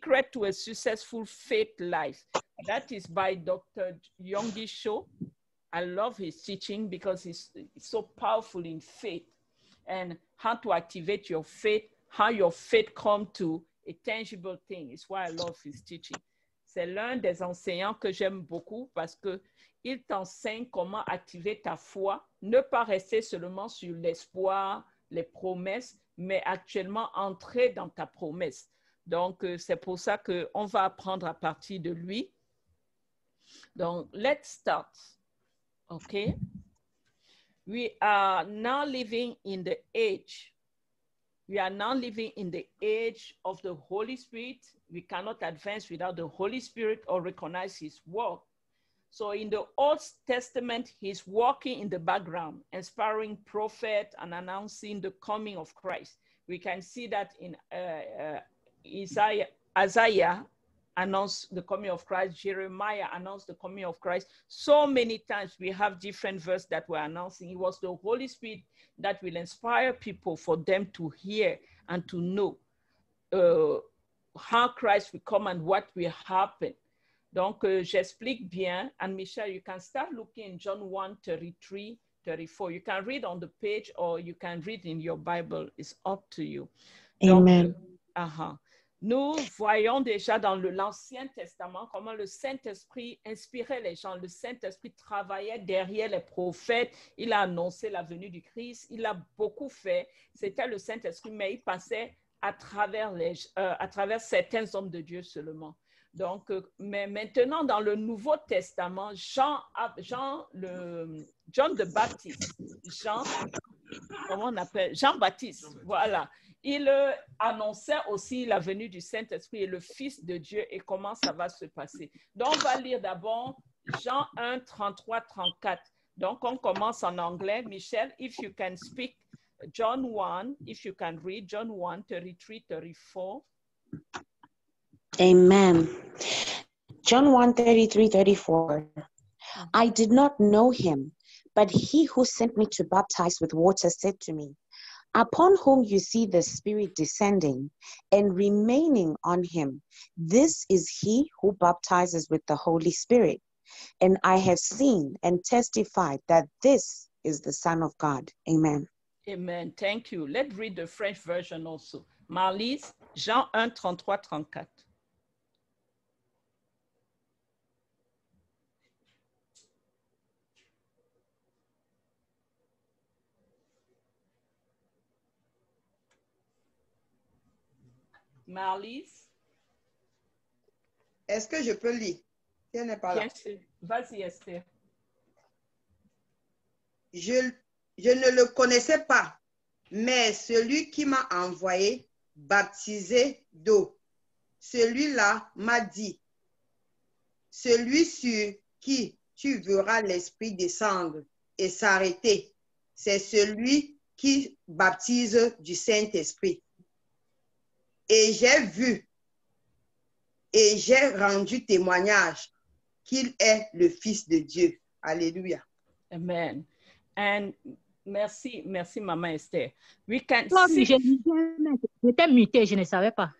Secret to a Successful Faith Life. That is by Dr. Yonggi Cho. I love his teaching because it's so powerful in faith and how to activate your faith, how your faith come to a tangible thing. It's why I love his teaching. C'est l'un des enseignants que j'aime beaucoup parce qu'il t'enseigne comment activer ta foi, ne pas rester seulement sur l'espoir, les promesses, mais actuellement entrer dans ta promesse. Donc, c'est pour ça qu'on va apprendre à partir de lui. Donc, let's start. Okay? We are now living in the age. We are now living in the age of the Holy Spirit. We cannot advance without the Holy Spirit or recognize his work. So in the Old Testament, he's working in the background, inspiring prophets and announcing the coming of Christ. We can see that in Isaiah announced the coming of Christ. Jeremiah announced the coming of Christ. So many times we have different verses that were announcing. It was the Holy Spirit that will inspire people for them to hear and to know how Christ will come and what will happen. Donc, j'explique bien. And Michelle, you can start looking in John 1, 33, 34. You can read on the page or you can read in your Bible. It's up to you. Amen. Donc, nous voyons déjà dans l'Ancien Testament comment le Saint-Esprit inspirait les gens. Le Saint-Esprit travaillait derrière les prophètes. Il a annoncé la venue du Christ. Il a beaucoup fait. C'était le Saint-Esprit, mais il passait à travers certains hommes de Dieu seulement. Donc, mais maintenant, dans le Nouveau Testament, Jean the Baptist, Jean-Baptiste, voilà. Il annonçait aussi la venue du Saint-Esprit et le Fils de Dieu et comment ça va se passer. Donc, on va lire d'abord Jean 1, 33, 34. Donc, on commence en anglais. Michelle, if you can speak John 1, if you can read John 1, 33, 34. Amen. John 1, 33, 34. I did not know him, but he who sent me to baptize with water said to me, upon whom you see the Spirit descending and remaining on him, this is he who baptizes with the Holy Spirit. And I have seen and testified that this is the Son of God. Amen. Amen. Thank you. Let's read the French version also. Marlise, Jean 1, 33, 34. Marlise? Est-ce que je peux lire? Si elle n'est pas là. Bien sûr. Vas-y, Esther. Je ne le connaissais pas, mais celui qui m'a envoyé baptisé d'eau, celui-là m'a dit, celui sur qui tu verras l'Esprit descendre et s'arrêter, c'est celui qui baptise du Saint-Esprit. Et j'ai vu et j'ai rendu témoignage qu'il est le Fils de Dieu. Alléluia. Amen. And merci, Maman Esther. We can Non, see... J'étais mutée, je ne savais pas.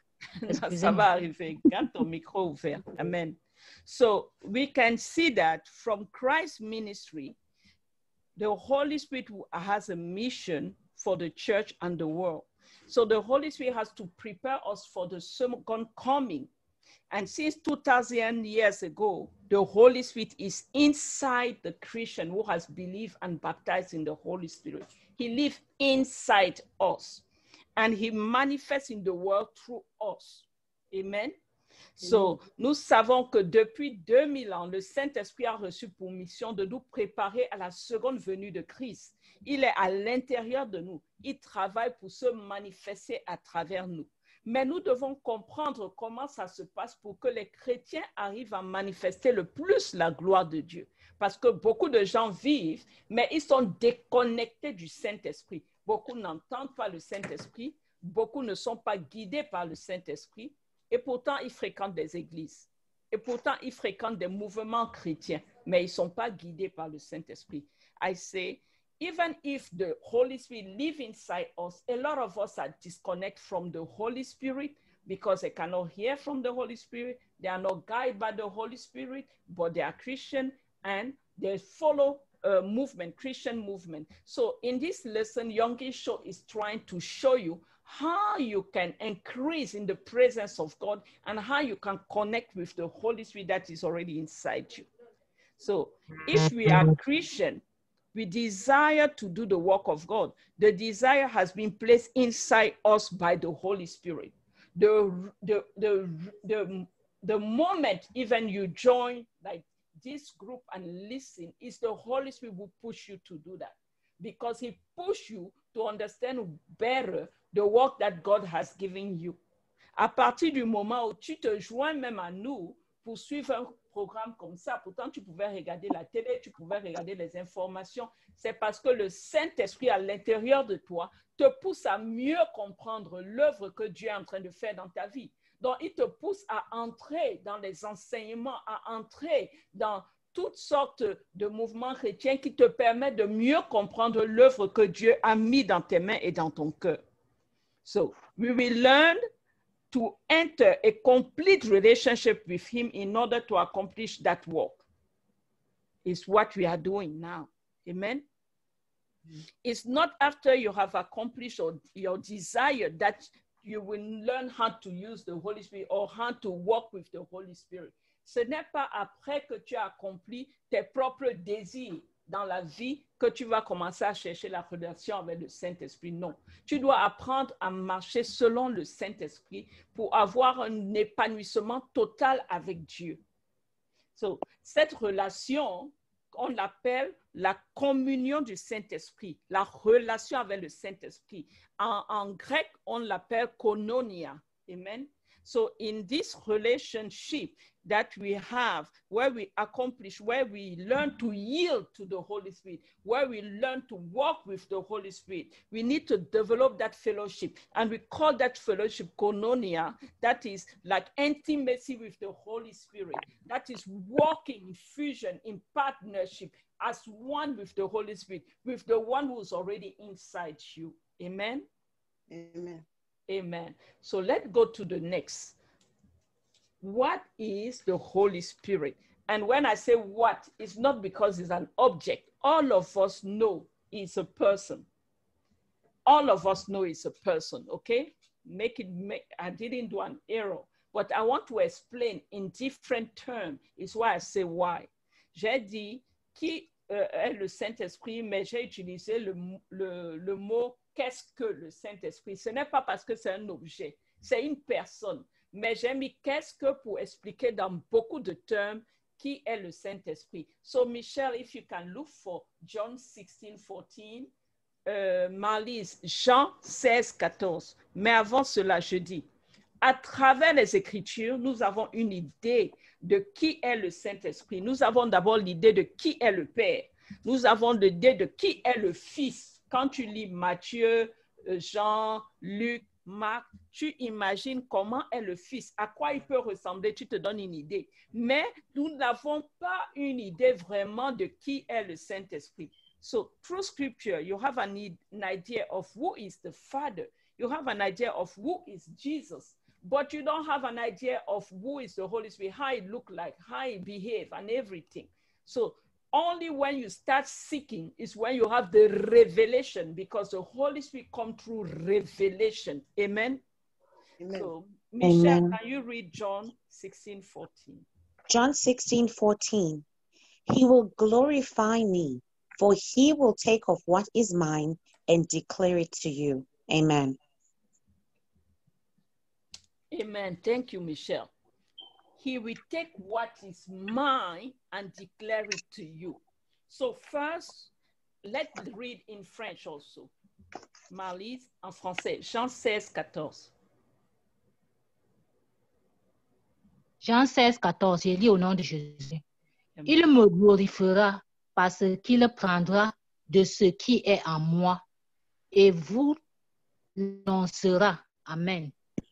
Ça va arriver. Garde ton micro ouvert. Amen. So we can see that from Christ's ministry, the Holy Spirit has a mission for the church and the world. So the Holy Spirit has to prepare us for the second coming. And since 2,000 years ago, the Holy Spirit is inside the Christian who has believed and baptized in the Holy Spirit. He lives inside us and he manifests in the world through us. Amen. So, nous savons que depuis 2000 ans, le Saint-Esprit a reçu pour mission de nous préparer à la seconde venue de Christ. Il est à l'intérieur de nous. Il travaille pour se manifester à travers nous. Mais nous devons comprendre comment ça se passe pour que les chrétiens arrivent à manifester le plus la gloire de Dieu. Parce que beaucoup de gens vivent, mais ils sont déconnectés du Saint-Esprit. Beaucoup n'entendent pas le Saint-Esprit. Beaucoup ne sont pas guidés par le Saint-Esprit. Et pourtant, ils fréquentent des églises. Et pourtant, ils fréquentent des mouvements chrétiens. Mais ils ne sont pas guidés par le Saint-Esprit. I say, even if the Holy Spirit lives inside us, a lot of us are disconnected from the Holy Spirit because they cannot hear from the Holy Spirit. They are not guided by the Holy Spirit, but they are Christian and they follow movement, Christian movement. So in this lesson, Yonggi Cho is trying to show you how you can increase in the presence of God and how you can connect with the Holy Spirit that is already inside you. So if we are Christian, we desire to do the work of God. The desire has been placed inside us by the Holy Spirit. The moment even you join like this group and listen, it's the Holy Spirit who push you to do that, because he push you to understand better the work that God has given you. À partir du moment où tu te joins même à nous pour suivre un programme comme ça, pourtant tu pouvais regarder la télé, tu pouvais regarder les informations, c'est parce que le Saint-Esprit à l'intérieur de toi te pousse à mieux comprendre l'œuvre que Dieu est en train de faire dans ta vie. Donc, il te pousse à entrer dans les enseignements, à entrer dans toutes sortes de mouvements chrétiens qui te permettent de mieux comprendre l'œuvre que Dieu a mis dans tes mains et dans ton cœur. So, we will learn to enter a complete relationship with him in order to accomplish that work. It's what we are doing now. Amen? It's not after you have accomplished your desire that you will learn how to use the Holy Spirit or how to walk with the Holy Spirit. Ce n'est pas après que tu as accompli tes propres désirs dans la vie que tu vas commencer à chercher la relation avec le Saint-Esprit. Non. Tu dois apprendre à marcher selon le Saint-Esprit pour avoir un épanouissement total avec Dieu. So, cette relation, on l'appelle la communion du Saint-Esprit, la relation avec le Saint-Esprit. En grec, on l'appelle koinonia. Amen. So in this relationship that we have, where we accomplish, where we learn to yield to the Holy Spirit, where we learn to walk with the Holy Spirit, we need to develop that fellowship. And we call that fellowship koinonia. That is like intimacy with the Holy Spirit. That is walking in fusion, in partnership, as one with the Holy Spirit, with the one who's already inside you. Amen? Amen. Amen. So let's go to the next. What is the Holy Spirit? And when I say what, it's not because it's an object. All of us know it's a person. All of us know it's a person, okay? I didn't do an error, but I want to explain in different terms. It's why I say why. J'ai dit qui est le Saint-Esprit, mais j'ai utilisé le mot qu'est-ce que le Saint-Esprit. Ce n'est pas parce que c'est un objet, c'est une personne. Mais j'ai mis qu'est-ce que pour expliquer dans beaucoup de termes qui est le Saint-Esprit. So Michelle, if you can look for John 16:14, Marlise, Jean 16:14. Mais avant cela, je dis, à travers les Écritures, nous avons une idée de qui est le Saint-Esprit. Nous avons d'abord l'idée de qui est le Père. Nous avons l'idée de qui est le Fils. Quand tu lis Matthieu, Jean, Luc, Marc, tu imagines comment est le Fils, à quoi il peut ressembler, tu te donnes une idée. Mais nous n'avons pas une idée vraiment de qui est le Saint-Esprit. So, through Scripture, you have an idea of who is the Father. You have an idea of who is Jesus. But you don't have an idea of who is the Holy Spirit, how it look like, how it behave, and everything. So, only when you start seeking is when you have the revelation, because the Holy Spirit comes through revelation. Amen? Amen. So, Michelle, Amen. can you read John 16:14? John 16:14. He will glorify me, for he will take of what is mine and declare it to you. Amen. Amen. Thank you, Michelle. He will take what is mine and declare it to you. So first, let's read in French also. Marlise, en français, Jean 16:14. Jean 16:14, j'ai lu au nom de Jésus. Amen. Il me glorifiera parce qu'il prendra de ce qui est en moi et vous lancera. Amen.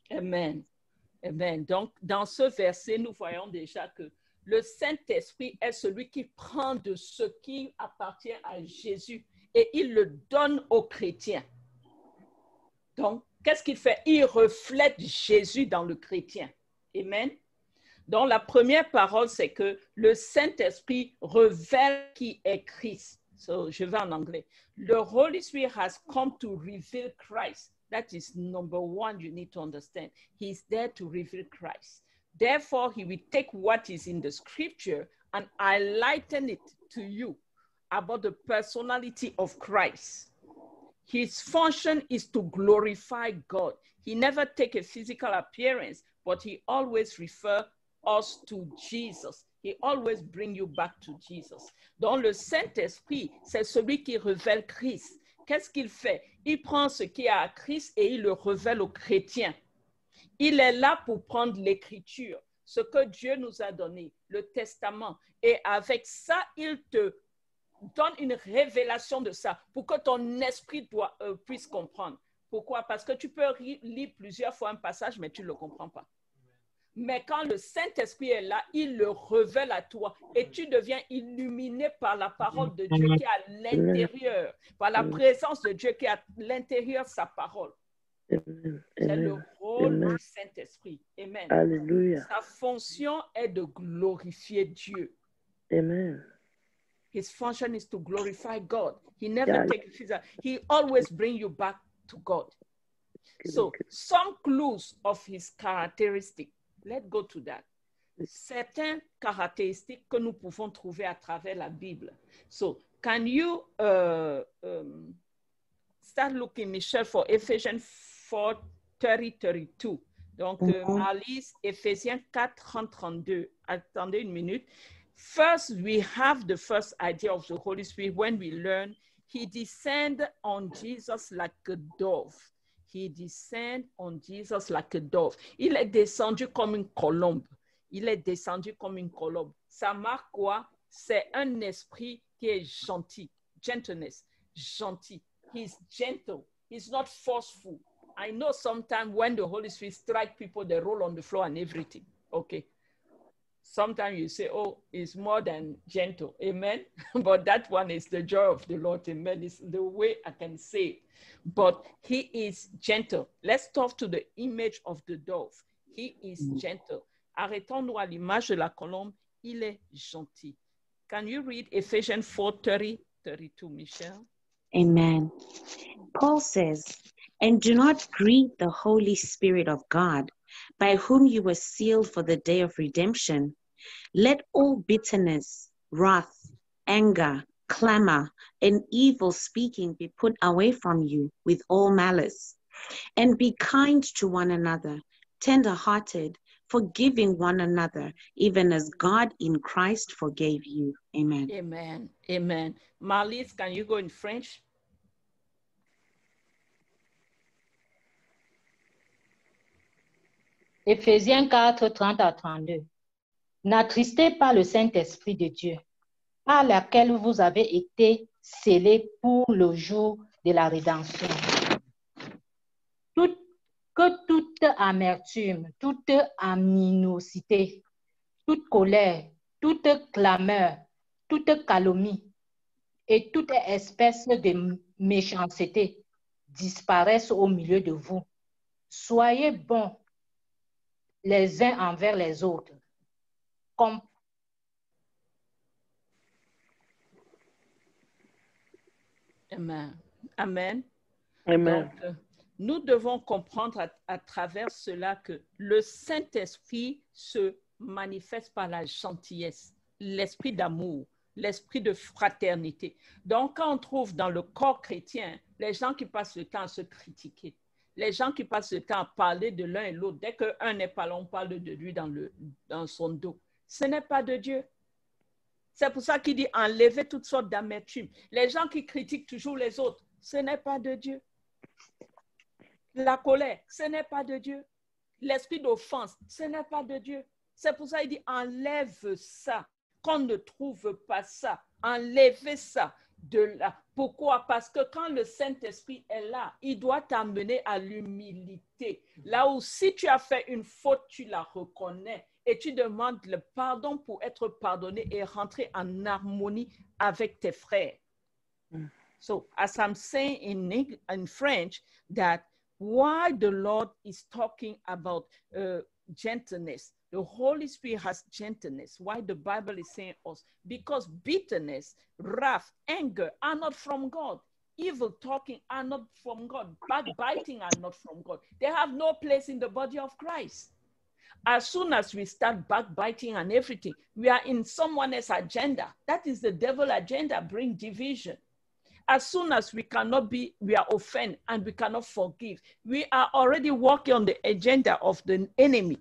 Amen. Amen. Donc, dans ce verset, nous voyons déjà que le Saint-Esprit est celui qui prend de ce qui appartient à Jésus et il le donne aux chrétiens. Donc, qu'est-ce qu'il fait? Il reflète Jésus dans le chrétien. Amen. Donc, la première parole, c'est que le Saint-Esprit révèle qui est Christ. So, je vais en anglais. The Holy Spirit has come to reveal Christ. That is number one you need to understand. He's there to reveal Christ. Therefore, he will take what is in the scripture and enlighten it to you about the personality of Christ. His function is to glorify God. He never take a physical appearance, but he always refer us to Jesus. He always bring you back to Jesus. Donc, le Saint-Esprit, c'est celui qui révèle Christ. Qu'est-ce qu'il fait? Il prend ce qui est à Christ et il le révèle aux chrétiens. Il est là pour prendre l'écriture, ce que Dieu nous a donné, le testament. Et avec ça, il te donne une révélation de ça pour que ton esprit puisse comprendre. Pourquoi? Parce que tu peux lire plusieurs fois un passage, mais tu ne le comprends pas. Mais quand le Saint-Esprit est là, il le révèle à toi et tu deviens illuminé par la parole de Dieu qui est à l'intérieur, par la présence de Dieu qui est à l'intérieur de sa parole. C'est le rôle du Saint-Esprit. Amen. Alléluia. Sa fonction est de glorifier Dieu. Amen. His function is to glorify God. He never takes physical. He always brings you back to God. So, some clues of his characteristics. Let's go to that. Certaines caractéristiques que nous pouvons trouver à travers la Bible. So, can you start looking, Michel, for Ephesians 4:30-32? Donc, Alice, Éphésiens 4:32. Attendez une minute. First, we have the first idea of the Holy Spirit when we learn he descended on Jesus like a dove. He descended on Jesus like a dove. Il est descendu comme une colombe. Il est descendu comme une colombe. Ça marque quoi? C'est un esprit qui est gentil. Gentleness. Gentil. He's gentle. He's not forceful. I know sometimes when the Holy Spirit strikes people, they roll on the floor and everything. Okay. Sometimes you say, oh, it's more than gentle. Amen. But that one is the joy of the Lord. Amen. It's the way I can say it. But he is gentle. Let's talk to the image of the dove. He is gentle. Arrêtons-nous à l'image de la colombe. Il est gentil. Can you read Ephesians 4:30-32, Michelle? Amen. Paul says, and do not grieve the Holy Spirit of God, by whom you were sealed for the day of redemption. Let all bitterness, wrath, anger, clamor, and evil speaking be put away from you with all malice. And be kind to one another, tender-hearted, forgiving one another, even as God in Christ forgave you. Amen. Amen. Amen. Marlise, can you go in French? Éphésiens 4:30-32. N'attristez pas le Saint-Esprit de Dieu, par laquelle vous avez été scellés pour le jour de la rédemption. Que toute amertume, toute animosité, toute colère, toute clameur, toute calomnie et toute espèce de méchanceté disparaissent au milieu de vous. Soyez bons les uns envers les autres. Amen. Amen. Amen. Donc, nous devons comprendre à travers cela que le Saint-Esprit se manifeste par la gentillesse, l'esprit d'amour, l'esprit de fraternité. Donc, quand on trouve dans le corps chrétien, les gens qui passent le temps à se critiquer, les gens qui passent le temps à parler de l'un et l'autre, dès qu'un n'est pas là, on parle de lui dans son dos. Ce n'est pas de Dieu. C'est pour ça qu'il dit enlever toutes sortes d'amertume. Les gens qui critiquent toujours les autres, ce n'est pas de Dieu. La colère, ce n'est pas de Dieu. L'esprit d'offense, ce n'est pas de Dieu. C'est pour ça qu'il dit enlève ça. Qu'on ne trouve pas ça. Enlevez ça de là. Pourquoi? Parce que quand le Saint-Esprit est là, il doit t'amener à l'humilité. Là où si tu as fait une faute, tu la reconnais et tu demandes le pardon pour être pardonné et rentrer en harmonie avec tes frères. So, as I'm saying in French, that why the Lord is talking about gentleness. The Holy Spirit has gentleness. Why the Bible is saying us? Because bitterness, wrath, anger are not from God. Evil talking are not from God. Backbiting are not from God. They have no place in the body of Christ. As soon as we start backbiting and everything, we are in someone else's agenda. That is the devil's agenda, bring division. As soon as we are offended and we cannot forgive, we are already working on the agenda of the enemy.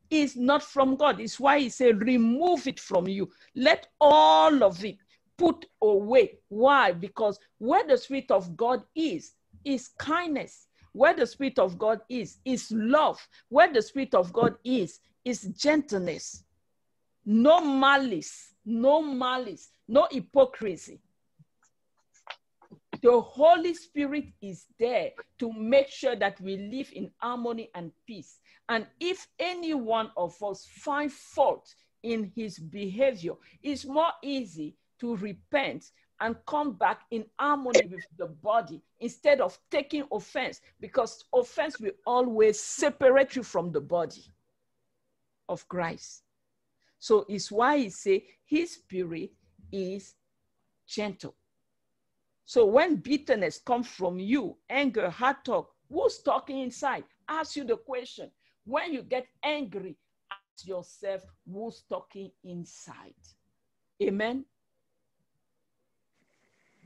It's not from God. It's why he said, remove it from you. Let all of it put away. Why? Because where the Spirit of God is kindness. Where the Spirit of God is love. Where the Spirit of God is gentleness. No malice, no hypocrisy. The Holy Spirit is there to make sure that we live in harmony and peace. And if any one of us find fault in his behavior, it's more easy to repent and come back in harmony with the body instead of taking offense, because offense will always separate you from the body of Christ. So it's why he says his spirit is gentle. So when bitterness comes from you, anger, hard talk, who's talking inside? Ask you the question. When you get angry, ask yourself, who's talking inside? Amen?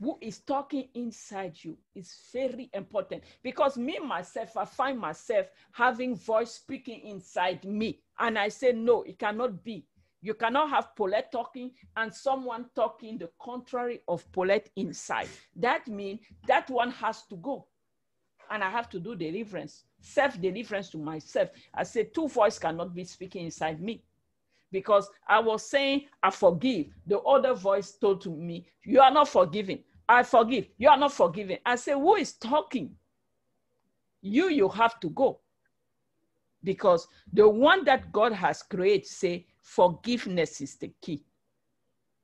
Who is talking inside you is very important, because me, myself, I find myself having voice speaking inside me. And I say, no, it cannot be. You cannot have Paulette talking and someone talking the contrary of Paulette inside. That means that one has to go. And I have to do deliverance, self-deliverance to myself. I say two voices cannot be speaking inside me. Because I was saying, I forgive. The other voice told to me, you are not forgiving. I forgive. You are not forgiving. I say, who is talking? You have to go. Because the one that God has created say, forgiveness is the key.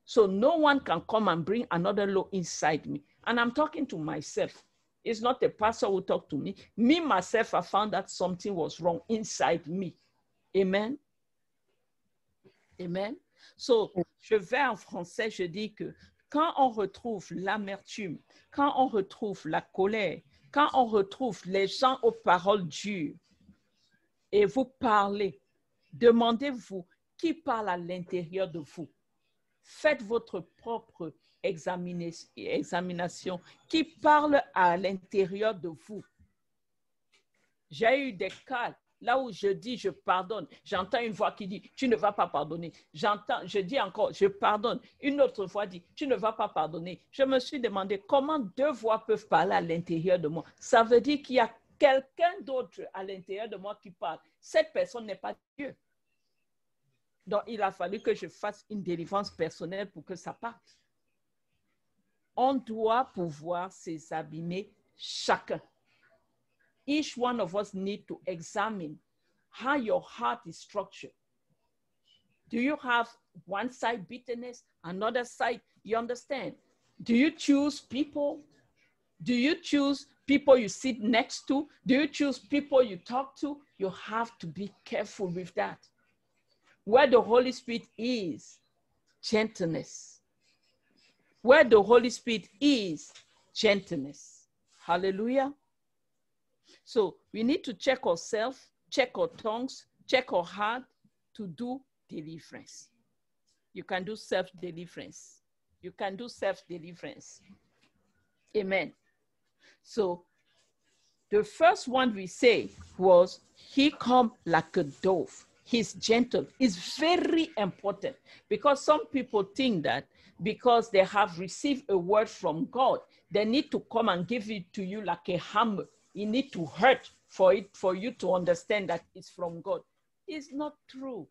So no one can come and bring another law inside me. And I'm talking to myself. It's not the pastor who talked to me. Me, myself, I found that something was wrong inside me. Amen. Amen. So, je vais en français, je dis que quand on retrouve l'amertume, quand on retrouve la colère, quand on retrouve les gens aux paroles dures, et vous parlez, demandez-vous qui parle à l'intérieur de vous. Faites votre propre examination. Qui parle à l'intérieur de vous? J'ai eu des cas là où je dis je pardonne. J'entends une voix qui dit tu ne vas pas pardonner. Je dis encore je pardonne. Une autre voix dit tu ne vas pas pardonner. Je me suis demandé comment deux voix peuvent parler à l'intérieur de moi. Ça veut dire qu'il y a quelqu'un d'autre à l'intérieur de moi qui parle. Cette personne n'est pas Dieu. Donc, il a fallu que je fasse une délivrance personnelle pour que ça parte. On doit pouvoir s'examiner chacun. Each one of us need to examine how your heart is structured. Do you have one side bitterness, another side, you understand? Do you choose people? Do you choose people you sit next to? Do you choose people you talk to? You have to be careful with that. Where the Holy Spirit is, gentleness. Where the Holy Spirit is, gentleness. Hallelujah. So we need to check ourselves, check our tongues, check our heart to do deliverance. You can do self-deliverance. You can do self-deliverance. Amen. So the first one we say was, he come like a dove. He's gentle. It's very important, because some people think that because they have received a word from God, they need to come and give it to you like a hammer. You need to hurt for you to understand that it's from God. It's not true.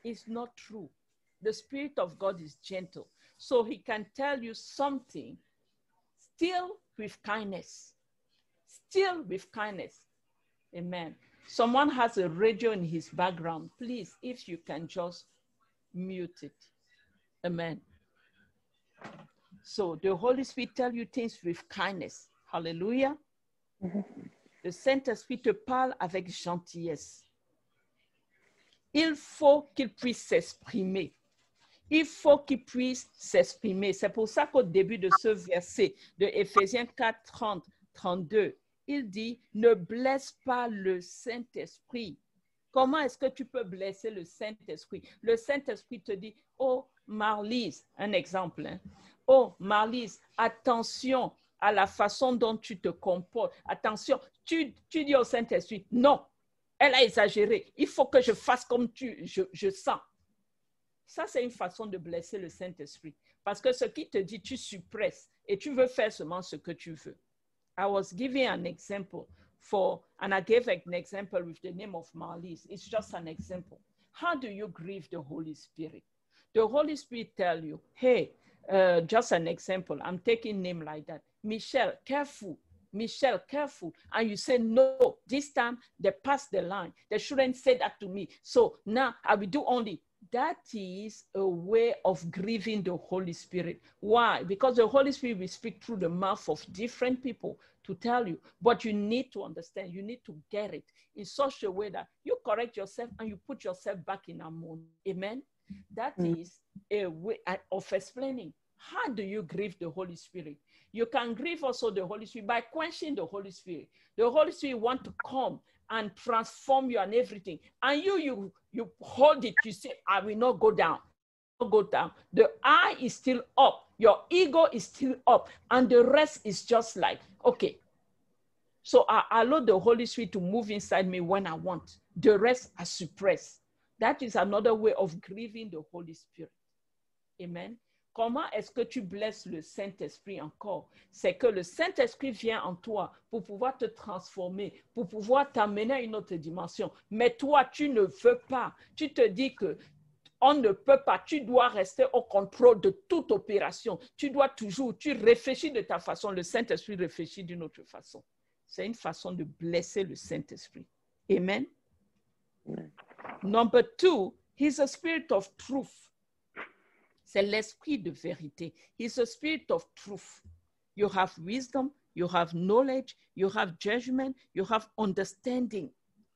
It's not true. The Spirit of God is gentle. So he can tell you something still with kindness. Still with kindness. Amen. Someone has a radio in his background. Please, if you can just mute it. Amen. So the Holy Spirit tells you things with kindness. Hallelujah. Le Saint-Esprit te parle avec gentillesse. Il faut qu'il puisse s'exprimer. Il faut qu'il puisse s'exprimer. C'est pour ça qu'au début de ce verset de Éphésiens 4, 30, 32, il dit, ne blesse pas le Saint-Esprit. Comment est-ce que tu peux blesser le Saint-Esprit? Le Saint-Esprit te dit, oh Marlise, un exemple, hein? Oh Marlise, attention à la façon dont tu te comportes. Attention, tu dis au Saint-Esprit, non, elle a exagéré. Il faut que je fasse comme je sens. Ça, c'est une façon de blesser le Saint-Esprit. Parce que ce qui te dit, tu suppresses et tu veux faire seulement ce que tu veux. I was giving an example and I gave an example with the name of Marlise. It's just an example. How do you grieve the Holy Spirit? The Holy Spirit tell you, hey, just an example. I'm taking name like that. Michelle, careful. Michelle, careful. And you say, no, this time they passed the line. They shouldn't say that to me. So now I will do only. That is a way of grieving the Holy Spirit. Why? Because the Holy Spirit will speak through the mouth of different people to tell you. But you need to understand. You need to get it in such a way that you correct yourself and you put yourself back in harmony. Amen? That is a way of explaining. How do you grieve the Holy Spirit? You can grieve also the Holy Spirit by quenching the Holy Spirit. The Holy Spirit wants to come and transform you and everything. And you hold it. You say, I will not go down. Go down. The eye is still up. Your ego is still up. And the rest is just like, okay. So I allow the Holy Spirit to move inside me when I want. The rest are suppressed. That is another way of grieving the Holy Spirit. Amen. Comment est-ce que tu blesses le Saint-Esprit encore? C'est que le Saint-Esprit vient en toi pour pouvoir te transformer, pour pouvoir t'amener à une autre dimension. Mais toi, tu ne veux pas. Tu te dis que on ne peut pas. Tu dois rester au contrôle de toute opération. Tu dois toujours, tu réfléchis de ta façon. Le Saint-Esprit réfléchit d'une autre façon. C'est une façon de blesser le Saint-Esprit. Amen. Number 2, he's a spirit of truth. C'est l'esprit de vérité. He's a spirit of truth. You have wisdom, you have knowledge, you have judgment, you have understanding.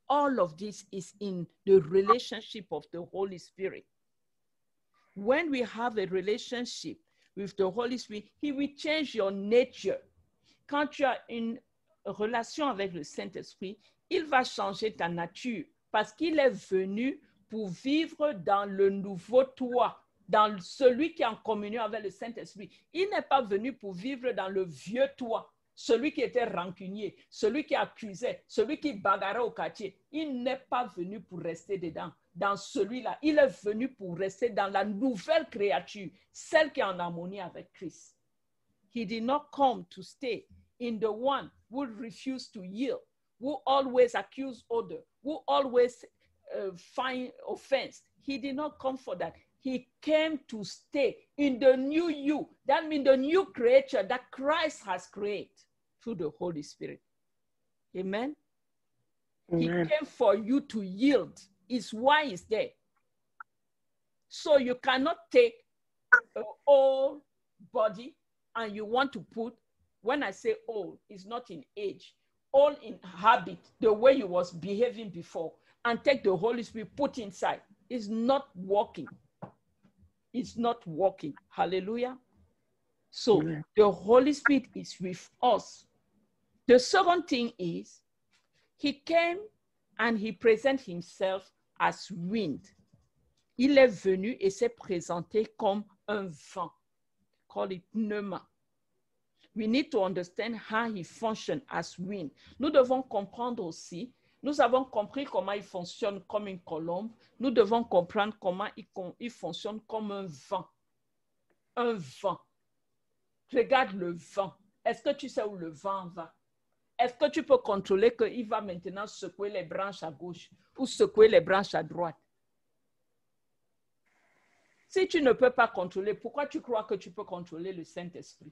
All of this is in the relationship of the Holy Spirit. When we have a relationship with the Holy Spirit, he will change your nature. Quand tu as une relation avec le Saint-Esprit, il va changer ta nature parce qu'il est venu pour vivre dans le nouveau toi, dans celui qui est en communion avec le Saint-Esprit. Il n'est pas venu pour vivre dans le vieux toi, celui qui était rancunier, celui qui accusait, celui qui bagarrait au quartier. Il n'est pas venu pour rester dedans, dans celui-là. Il est venu pour rester dans la nouvelle créature, celle qui est en harmonie avec Christ. He did not come to stay in the one who refused to yield, who always accuse others, who always find offense. He did not come for that. He came to stay in the new you. That means the new creature that Christ has created through the Holy Spirit. Amen? Amen. He came for you to yield. It's why he's there. So you cannot take an old body and you want to put, when I say old, it's not in age, old in habit, the way you was behaving before, and take the Holy Spirit, put inside. It's not working. It's not working. Hallelujah. So the Holy Spirit is with us. The second thing is, he came and he presented himself as wind. Il est venu et s'est présenté comme un vent. Call it pneuma. We need to understand how he functions as wind. Nous devons comprendre aussi. Nous avons compris comment il fonctionne comme une colombe. Nous devons comprendre comment il fonctionne comme un vent. Un vent. Regarde le vent. Est-ce que tu sais où le vent va? Est-ce que tu peux contrôler qu'il va maintenant secouer les branches à gauche ou secouer les branches à droite? Si tu ne peux pas contrôler, pourquoi tu crois que tu peux contrôler le Saint-Esprit?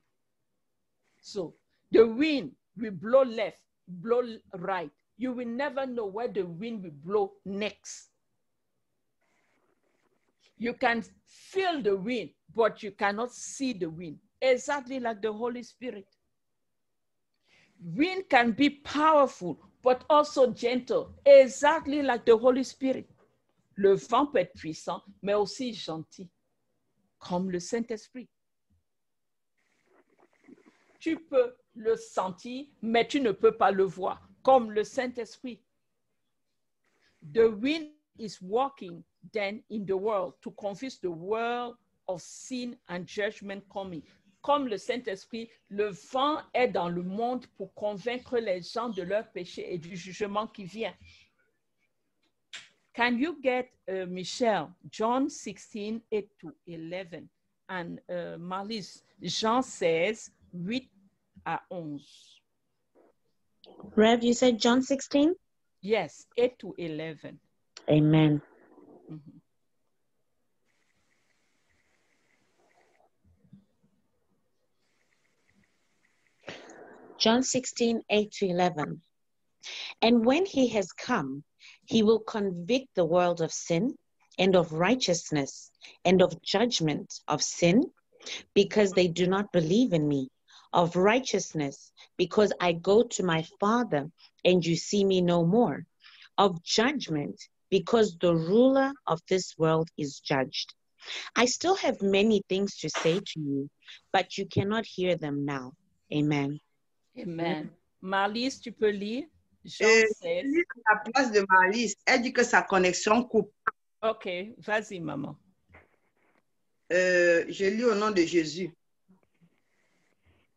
So, the wind will blow left, blow right. You will never know where the wind will blow next. You can feel the wind, but you cannot see the wind. Exactly like the Holy Spirit. Wind can be powerful, but also gentle, exactly like the Holy Spirit. Le vent peut être puissant, mais aussi gentil, comme le Saint-Esprit. Tu peux le sentir, mais tu ne peux pas le voir, comme le Saint-Esprit. The wind is walking then in the world to convince the world of sin and judgment coming. Comme le Saint-Esprit, le vent est dans le monde pour convaincre les gens de leur péché et du jugement qui vient. Can you get, Michelle, John 16, 8 to 11, and Marlise, Jean 16, 8 à 11. Rev, you said John 16? Yes, 8 to 11. Amen. Mhm. John 16, 8 to 11. And when he has come, he will convict the world of sin and of righteousness and of judgment, of sin, because they do not believe in me, of righteousness, because I go to my Father and you see me no more, of judgment, because the ruler of this world is judged. I still have many things to say to you, but you cannot hear them now. Amen. Amen. Marlise, tu peux lire? Jean 16. À la place de Marlise, elle dit que sa connexion coupe. OK, vas-y, maman. Je lis au nom de Jésus.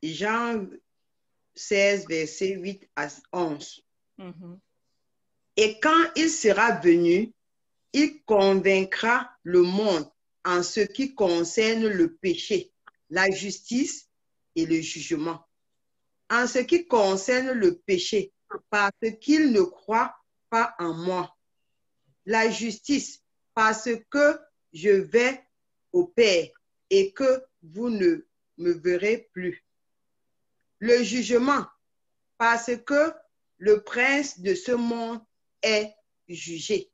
Jean 16, verset 8 à 11. Mhm. Et quand il sera venu, il convaincra le monde en ce qui concerne le péché, la justice et le jugement. En ce qui concerne le péché, parce qu'il ne croit pas en moi. La justice, parce que je vais au Père et que vous ne me verrez plus. Le jugement, parce que le prince de ce monde est jugé.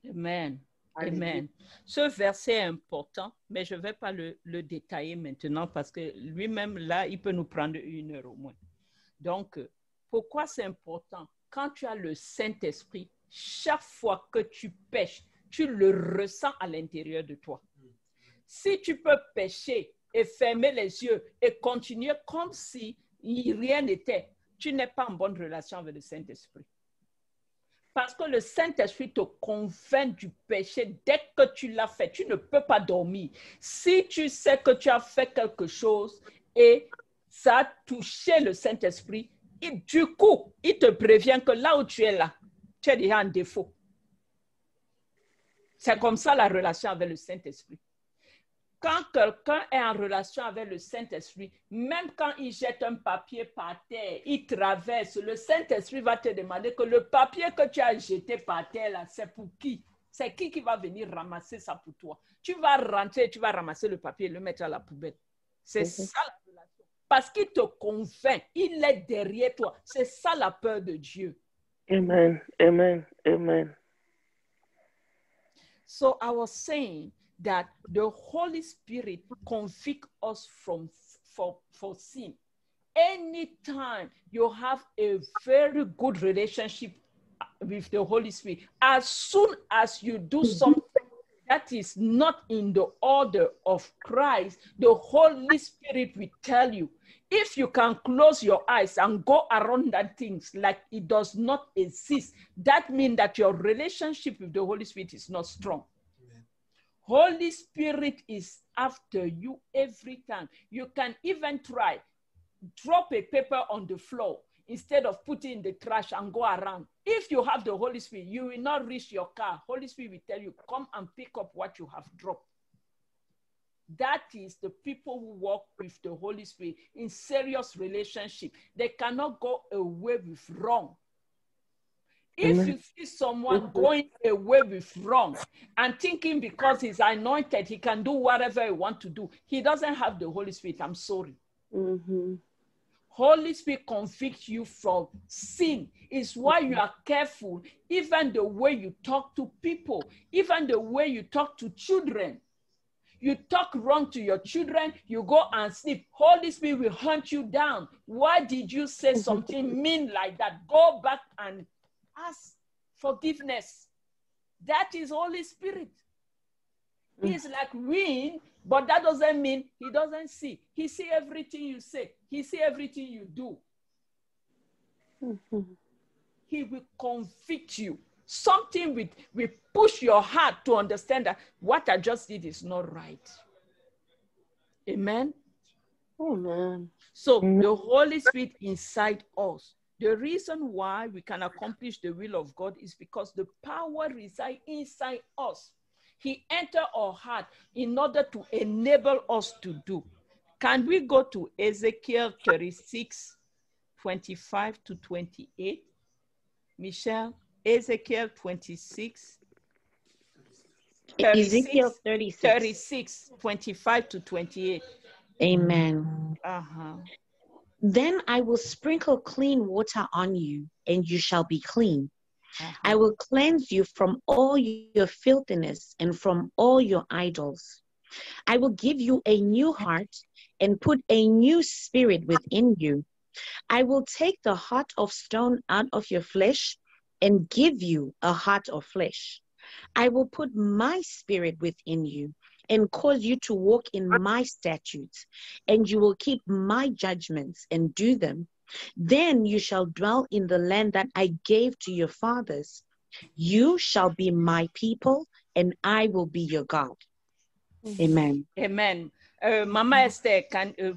Amen. Alléluia. Amen. Ce verset est important, mais je ne vais pas le détailler maintenant parce que lui-même, là, il peut nous prendre 1 heure au moins. Donc, pourquoi c'est important? Quand tu as le Saint-Esprit, chaque fois que tu pêches, tu le ressens à l'intérieur de toi. Si tu peux pécher et fermer les yeux et continuer comme si rien n'était, tu n'es pas en bonne relation avec le Saint-Esprit. Parce que le Saint-Esprit te convainc du péché dès que tu l'as fait. Tu ne peux pas dormir. Si tu sais que tu as fait quelque chose et ça a touché le Saint-Esprit, et du coup, il te prévient que là où tu es là, tu es déjà en défaut. C'est comme ça la relation avec le Saint-Esprit. Quand quelqu'un est en relation avec le Saint-Esprit, même quand il jette un papier par terre, il traverse, le Saint-Esprit va te demander que le papier que tu as jeté par terre, là, c'est pour qui? C'est qui va venir ramasser ça pour toi? Tu vas rentrer, tu vas ramasser le papier et le mettre à la poubelle. C'est ça la relation. Parce qu'il te convainc, il est derrière toi. C'est ça la peur de Dieu. Amen. Amen. Amen. So I was saying that the Holy Spirit convicts us for sin. Anytime you have a very good relationship with the Holy Spirit, as soon as you do something that is not in the order of Christ, the Holy Spirit will tell you. If you can close your eyes and go around that things like it does not exist, that means that your relationship with the Holy Spirit is not strong. Holy Spirit is after you every time. You can even try, drop a paper on the floor instead of putting in the trash and go around. If you have the Holy Spirit, you will not reach your car. Holy Spirit will tell you, come and pick up what you have dropped. That is the people who walk with the Holy Spirit in serious relationship. They cannot go away with wrong. If you see someone going away with wrong and thinking because he's anointed, he can do whatever he wants to do, he doesn't have the Holy Spirit. I'm sorry. Holy Spirit convicts you from sin. It's why you are careful, even the way you talk to people, even the way you talk to children. You talk wrong to your children, you go and sleep. Holy Spirit will hunt you down. Why did you say something mean like that? Go back and ask forgiveness. That is Holy Spirit. He's like wind, but that doesn't mean he doesn't see. He sees everything you say. He sees everything you do. He will convict you. Something will push your heart to understand that what I just did is not right. Amen? Amen. So the Holy Spirit inside us. The reason why we can accomplish the will of God is because the power resides inside us. He entered our heart in order to enable us to do. Can we go to Ezekiel 36, 25 to 28? Michelle, Ezekiel 26. Ezekiel 36, 25 to 28. Amen. Uh-huh. Then I will sprinkle clean water on you, and you shall be clean. I will cleanse you from all your filthiness and from all your idols. I will give you a new heart and put a new spirit within you. I will take the heart of stone out of your flesh and give you a heart of flesh. I will put my spirit within you and cause you to walk in my statutes, and you will keep my judgments and do them. Then you shall dwell in the land that I gave to your fathers. You shall be my people, and I will be your God. Amen. Amen. Maman Esther,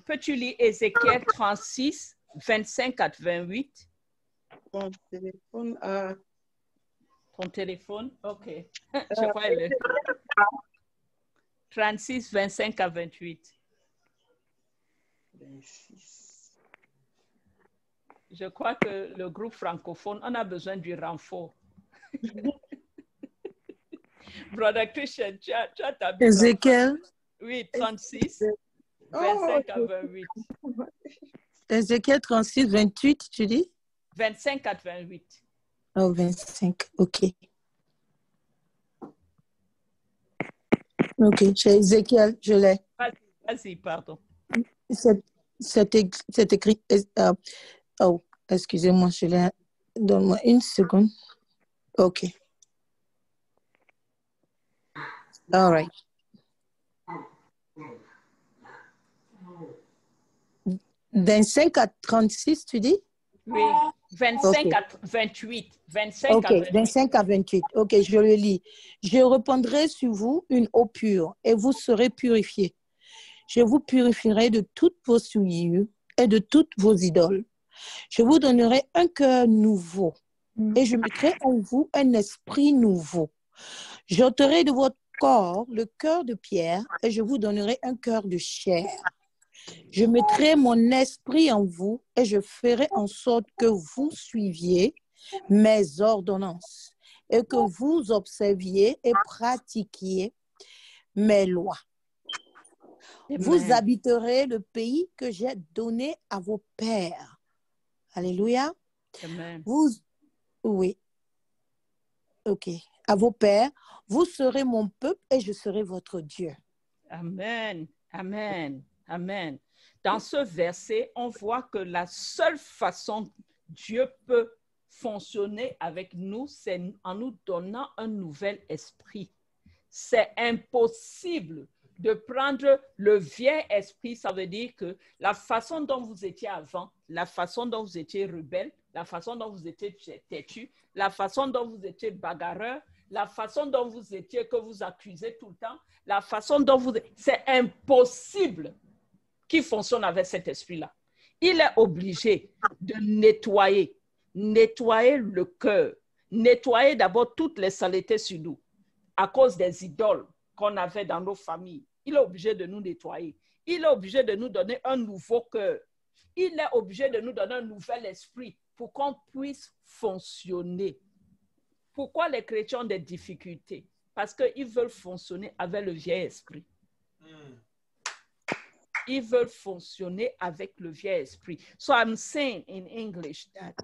peux-tu lire Ézéchiel 36, 25 à 28? Ton téléphone. Ton téléphone? OK. Je crois le 36, 25 à 28. 26. Je crois que le groupe francophone, on a besoin du renfort. Brother Christian, tu as ta Bible. Ézéchiel. Oui, 36, 25 à 28. Ézéchiel 36, 28, tu dis? 25 à 28. Oh, 25, ok. Ok, chez Ézéchiel, je l'ai. Vas-y, pardon. C'est écrit... oh, excusez-moi, je l'ai... Donne-moi une seconde. Ok. All right. D'un 5 à 36, tu dis? Oui, 25 Okay. à 28. 25 Ok, à 28. 25 à 28. Ok, je le lis. Je répandrai sur vous une eau pure et vous serez purifiés. Je vous purifierai de toutes vos souillures et de toutes vos idoles. Je vous donnerai un cœur nouveau et je mettrai en vous un esprit nouveau. J'ôterai de votre corps le cœur de pierre et je vous donnerai un cœur de chair. Je mettrai mon esprit en vous et je ferai en sorte que vous suiviez mes ordonnances et que vous observiez et pratiquiez mes lois. Amen. Vous habiterez le pays que j'ai donné à vos pères. Alléluia. Amen. Oui. Ok. À vos pères, vous serez mon peuple et je serai votre Dieu. Amen. Amen. Amen. Dans ce verset, on voit que la seule façon Dieu peut fonctionner avec nous, c'est en nous donnant un nouvel esprit. C'est impossible de prendre le vieil esprit, ça veut dire que la façon dont vous étiez avant, la façon dont vous étiez rebelle, la façon dont vous étiez têtu, la façon dont vous étiez bagarreur, la façon dont vous étiez que vous accusez tout le temps, la façon dont vous... C'est impossible qu'il fonctionne avec cet esprit-là. Il est obligé de nettoyer le cœur, nettoyer d'abord toutes les saletés sur nous à cause des idoles qu'on avait dans nos familles. Il est obligé de nous nettoyer. Il est obligé de nous donner un nouveau cœur. Il est obligé de nous donner un nouvel esprit pour qu'on puisse fonctionner. Pourquoi les chrétiens ont des difficultés? Parce qu'ils veulent fonctionner avec le vieil esprit. Ils veulent fonctionner avec le vieil esprit. So I'm saying in English that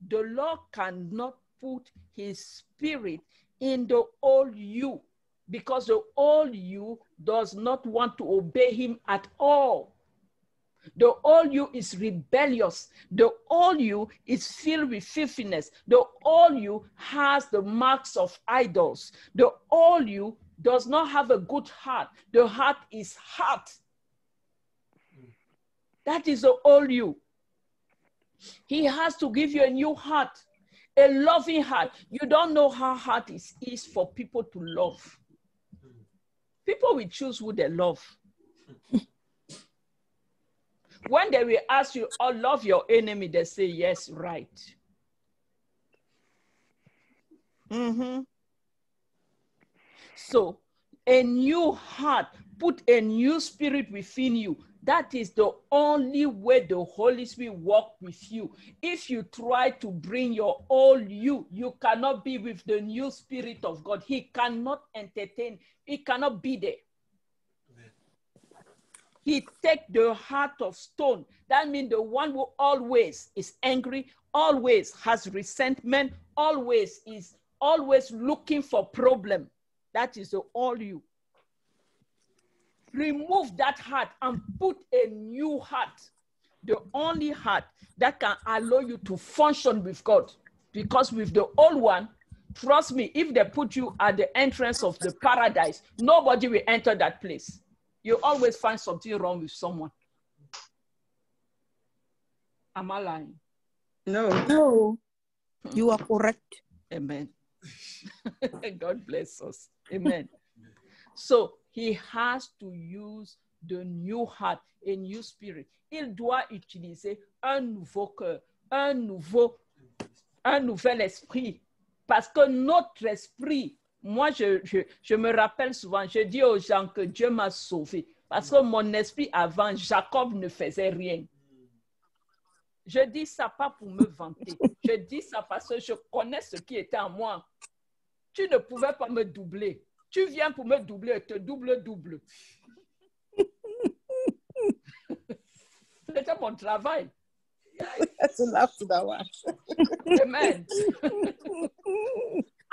the Lord cannot put his spirit in the old you. because the old you does not want to obey him at all. The old you is rebellious. The old you is filled with filthiness. The old you has the marks of idols. The old you does not have a good heart. The heart is hard. That is the old you. He has to give you a new heart, a loving heart. You don't know how hard it is for people to love. People will choose who they love. When they will ask you, oh, love your enemy, they say, yes, right. So, a new heart, put a new spirit within you. That is the only way the Holy Spirit works with you. If you try to bring your old you cannot be with the new spirit of God. He cannot entertain. He cannot be there. He takes the heart of stone. That means the one who always is angry, always has resentment, always is looking for problem. That is the all you. Remove that heart and put a new heart. The only heart that can allow you to function with God. Because with the old one, trust me, if they put you at the entrance of the paradise, nobody will enter that place. You always find something wrong with someone. Am I lying? No. No, you are correct. Amen. God bless us. Amen. So he has to use the new heart, a new spirit. Il doit utiliser un nouveau cœur, un nouvel esprit. Parce que notre esprit, moi, je me rappelle souvent, je dis aux gens que Dieu m'a sauvé. Parce que mon esprit avant, Jacob ne faisait rien. Je dis ça pas pour me vanter. Je dis ça parce que je connais ce qui était en moi. Tu ne pouvais pas me doubler. Tu viens pour me doubler, te double. C'était mon travail. Amen.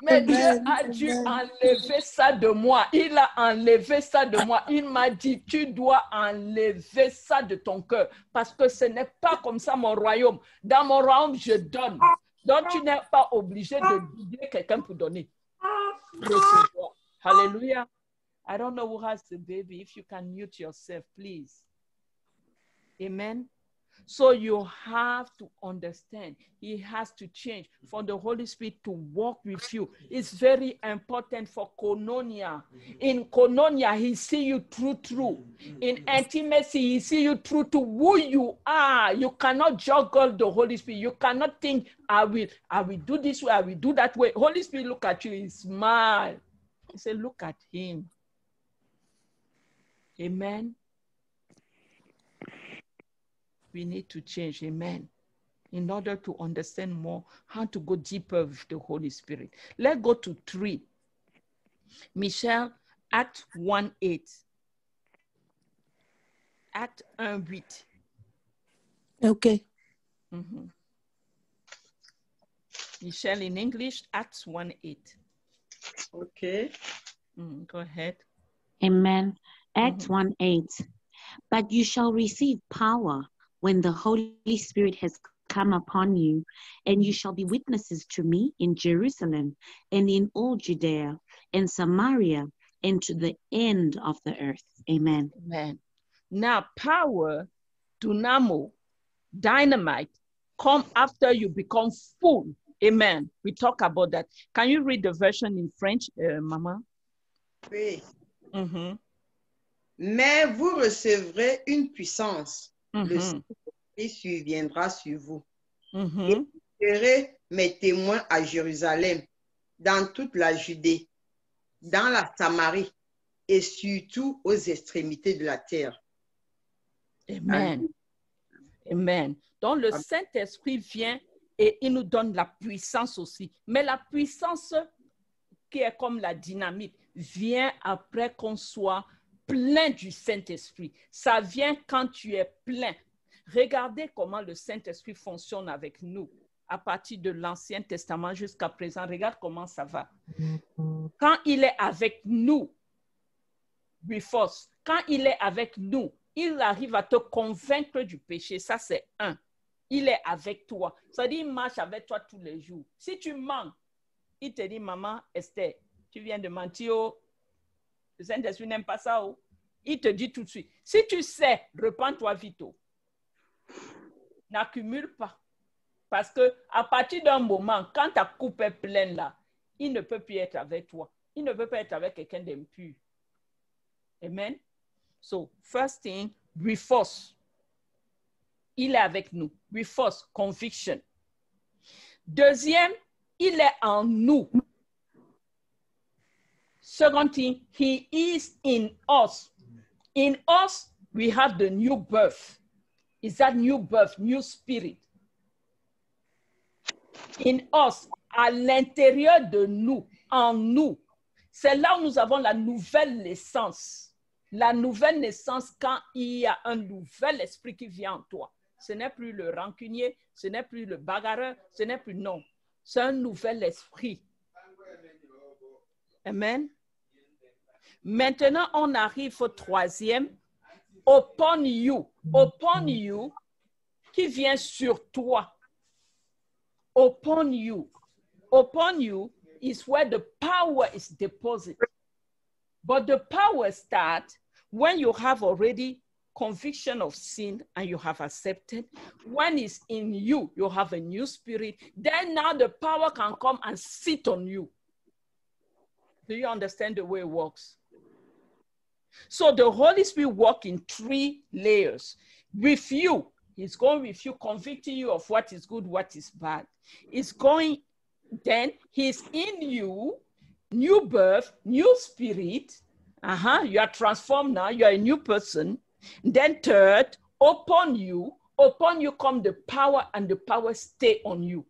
Mais Dieu a dû enlever ça de moi. Il a enlevé ça de moi. Il m'a dit, tu dois enlever ça de ton cœur. Parce que ce n'est pas comme ça mon royaume. Dans mon royaume, je donne. Donc, tu n'es pas obligé de doubler quelqu'un pour donner. Recevoir. Hallelujah. I don't know who has the baby. If you can mute yourself, please. Amen. So you have to understand, he has to change for the Holy Spirit to walk with you. It's very important for koinonia. In koinonia, he see you through. In intimacy, he see you through to who you are. You cannot juggle the Holy Spirit. You cannot think, I will do this way, I will do that way. Holy Spirit look at you, he smile. He say, look at him. Amen. We need to change, amen, in order to understand more how to go deeper with the Holy Spirit. Let's go to 3. Michelle, Acts 1:8. Acts 1:8. Okay. Michelle, in English, Acts 1:8. Okay. Go ahead. Amen. Acts 1:8. But you shall receive power when the Holy Spirit has come upon you, and you shall be witnesses to me in Jerusalem and in all Judea and Samaria and to the end of the earth. Amen. Amen. Now, power, dynamo, dynamite, come after you become full. Amen. We talk about that. Can you read the version in French, Mama? Oui. Mais vous recevrez une puissance. Le Saint-Esprit surviendra sur vous. Et vous serez mes témoins à Jérusalem, dans toute la Judée, dans la Samarie et surtout aux extrémités de la terre. Amen. Amen. Donc le Saint-Esprit vient et il nous donne la puissance aussi. Mais la puissance qui est comme la dynamite vient après qu'on soit plein du Saint-Esprit. Ça vient quand tu es plein. Regardez comment le Saint-Esprit fonctionne avec nous à partir de l'Ancien Testament jusqu'à présent. Regarde comment ça va. Quand il est avec nous, Rufus, quand il est avec nous, il arrive à te convaincre du péché. Ça, c'est un. Il est avec toi. Ça dit, il marche avec toi tous les jours. Si tu mens, il te dit, maman, Esther, tu viens de mentir. Oh. Le Saint-Esprit n'aime pas ça. Oh. Il te dit tout de suite. Si tu sais, repens-toi vite. Oh. N'accumule pas. Parce qu'à partir d'un moment, quand ta coupe est pleine là, il ne peut plus être avec toi. Il ne peut pas être avec quelqu'un d'impur. Amen. So, first thing, Rufus. Il est avec nous. Rufus, conviction. Deuxième, il est en nous. Second thing, he is in us. In us, we have the new birth. Is that new birth, new spirit? In us, à l'intérieur de nous, en nous. C'est là où nous avons la nouvelle naissance. La nouvelle naissance quand il y a un nouvel esprit qui vient en toi. Ce n'est plus le rancunier, ce n'est plus le bagarreur, ce n'est plus non. C'est un nouvel esprit. Amen. Maintenant, on arrive au troisième. Upon you. Upon you, qui vient sur toi. Upon you. Upon you is where the power is deposited. But the power starts when you have already conviction of sin and you have accepted. When it's in you, you have a new spirit. Then now the power can come and sit on you. Do you understand the way it works? So the Holy Spirit works in 3 layers. With you, he's going with you, convicting you of what is good, what is bad. It's going, then he's in you, new birth, new spirit. You are transformed now, you are a new person. Then third, upon you come the power and the power stay on you.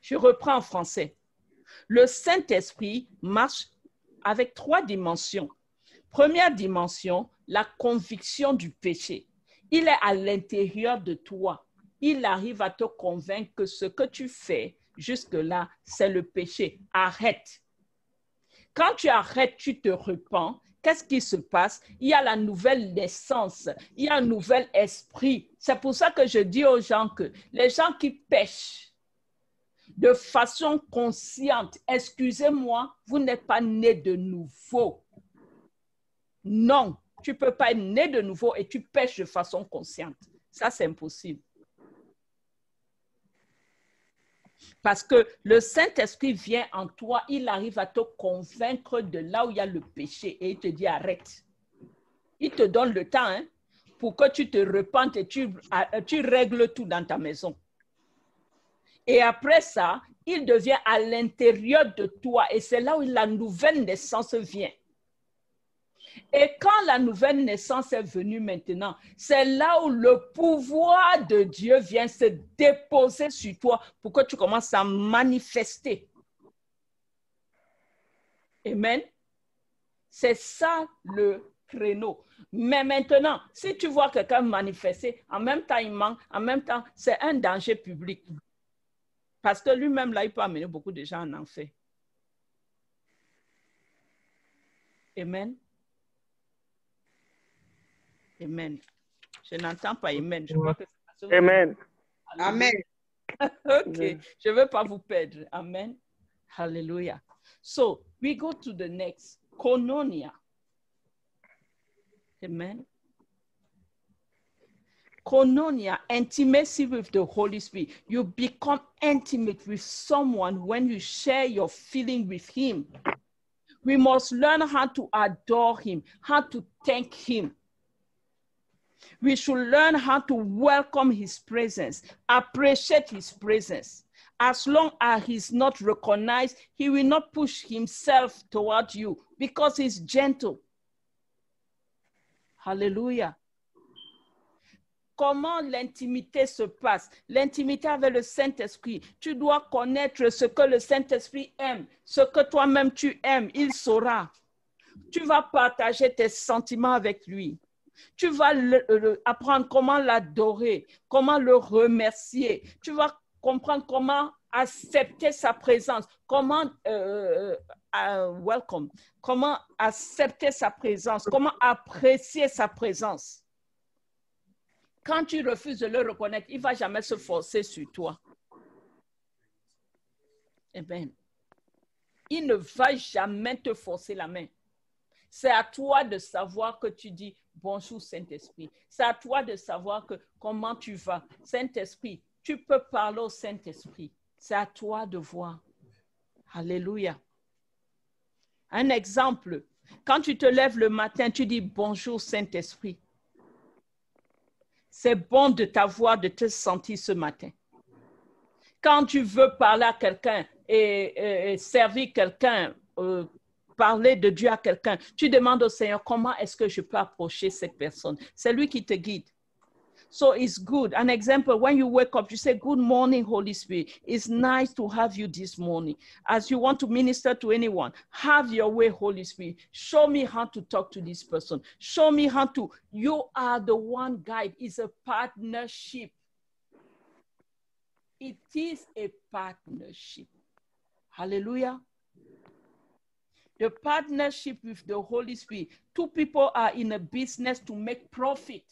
Je reprends en français. Le Saint-Esprit marche avec 3 dimensions. Première dimension, la conviction du péché. Il est à l'intérieur de toi. Il arrive à te convaincre que ce que tu fais jusque-là, c'est le péché. Arrête. Quand tu arrêtes, tu te repens. Qu'est-ce qui se passe? Il y a la nouvelle naissance. Il y a un nouvel esprit. C'est pour ça que je dis aux gens que les gens qui pêchent de façon consciente, excusez-moi, vous n'êtes pas né de nouveau. Non, tu ne peux pas être né de nouveau et tu pêches de façon consciente. Ça, c'est impossible. Parce que le Saint-Esprit vient en toi, il arrive à te convaincre de là où il y a le péché et il te dit arrête. Il te donne le temps pour que tu te repentes et tu règles tout dans ta maison. Et après ça, il devient à l'intérieur de toi et c'est là où la nouvelle naissance vient. Et quand la nouvelle naissance est venue maintenant, c'est là où le pouvoir de Dieu vient se déposer sur toi pour que tu commences à manifester. Amen. C'est ça le créneau. Mais maintenant, si tu vois quelqu'un manifester, en même temps il manque, en même temps, c'est un danger public. Parce que lui-même, là, il peut amener beaucoup de gens en enfer. Amen. Amen. Je n'entends pas Amen. Je crois que c'est Amen. Amen. OK. Je ne veux pas vous perdre. Amen. Hallelujah. So, we go to the next. Koinonia. Amen. Koinonia, intimacy with the Holy Spirit. You become intimate with someone when you share your feeling with him. We must learn how to adore him, how to thank him. We should learn how to welcome his presence, appreciate his presence. As long as he's not recognized, he will not push himself toward you because he's gentle. Hallelujah. Comment l'intimité se passe? L'intimité avec le Saint-Esprit. Tu dois connaître ce que le Saint-Esprit aime, ce que toi-même tu aimes, il saura. Tu vas partager tes sentiments avec lui. Tu vas apprendre comment l'adorer, comment le remercier. Tu vas comprendre comment accepter sa présence? Comment welcome? Comment accepter sa présence? Comment apprécier sa présence? Quand tu refuses de le reconnaître, il ne va jamais se forcer sur toi. Amen. Il ne va jamais te forcer la main. C'est à toi de savoir que tu dis bonjour Saint-Esprit. C'est à toi de savoir que comment tu vas. Saint-Esprit, tu peux parler au Saint-Esprit. C'est à toi de voir. Alléluia. Un exemple, quand tu te lèves le matin, tu dis bonjour Saint-Esprit. C'est bon de t'avoir, de te sentir ce matin. Quand tu veux parler à quelqu'un et servir quelqu'un, parler de Dieu à quelqu'un, tu demandes au Seigneur, comment est-ce que je peux approcher cette personne? C'est lui qui te guide. So it's good. An example, when you wake up, you say, good morning, Holy Spirit. It's nice to have you this morning. As you want to minister to anyone, have your way, Holy Spirit. Show me how to talk to this person. Show me how to, you are the one guide. It's a partnership. It is a partnership. Hallelujah. The partnership with the Holy Spirit. Two people are in a business to make profit.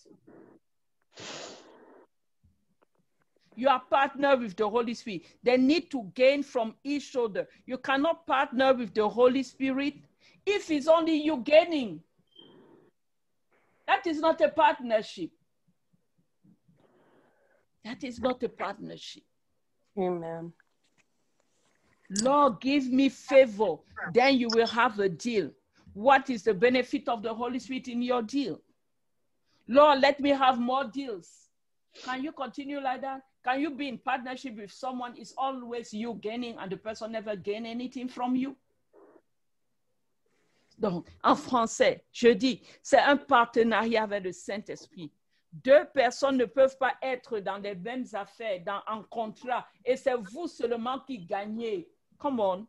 You are partnered with the Holy Spirit. They need to gain from each other. You cannot partner with the Holy Spirit if it's only you gaining. That is not a partnership. That is not a partnership. Amen. Lord, give me favor, then you will have a deal. What is the benefit of the Holy Spirit in your deal? Lord, let me have more deals. Can you continue like that? Can you be in partnership with someone? It's always you gaining and the person never gain anything from you? Donc, en français, je dis, c'est un partenariat avec le Saint-Esprit. Deux personnes ne peuvent pas être dans les mêmes affaires, dans un contrat, et c'est vous seulement qui gagnez. Come on.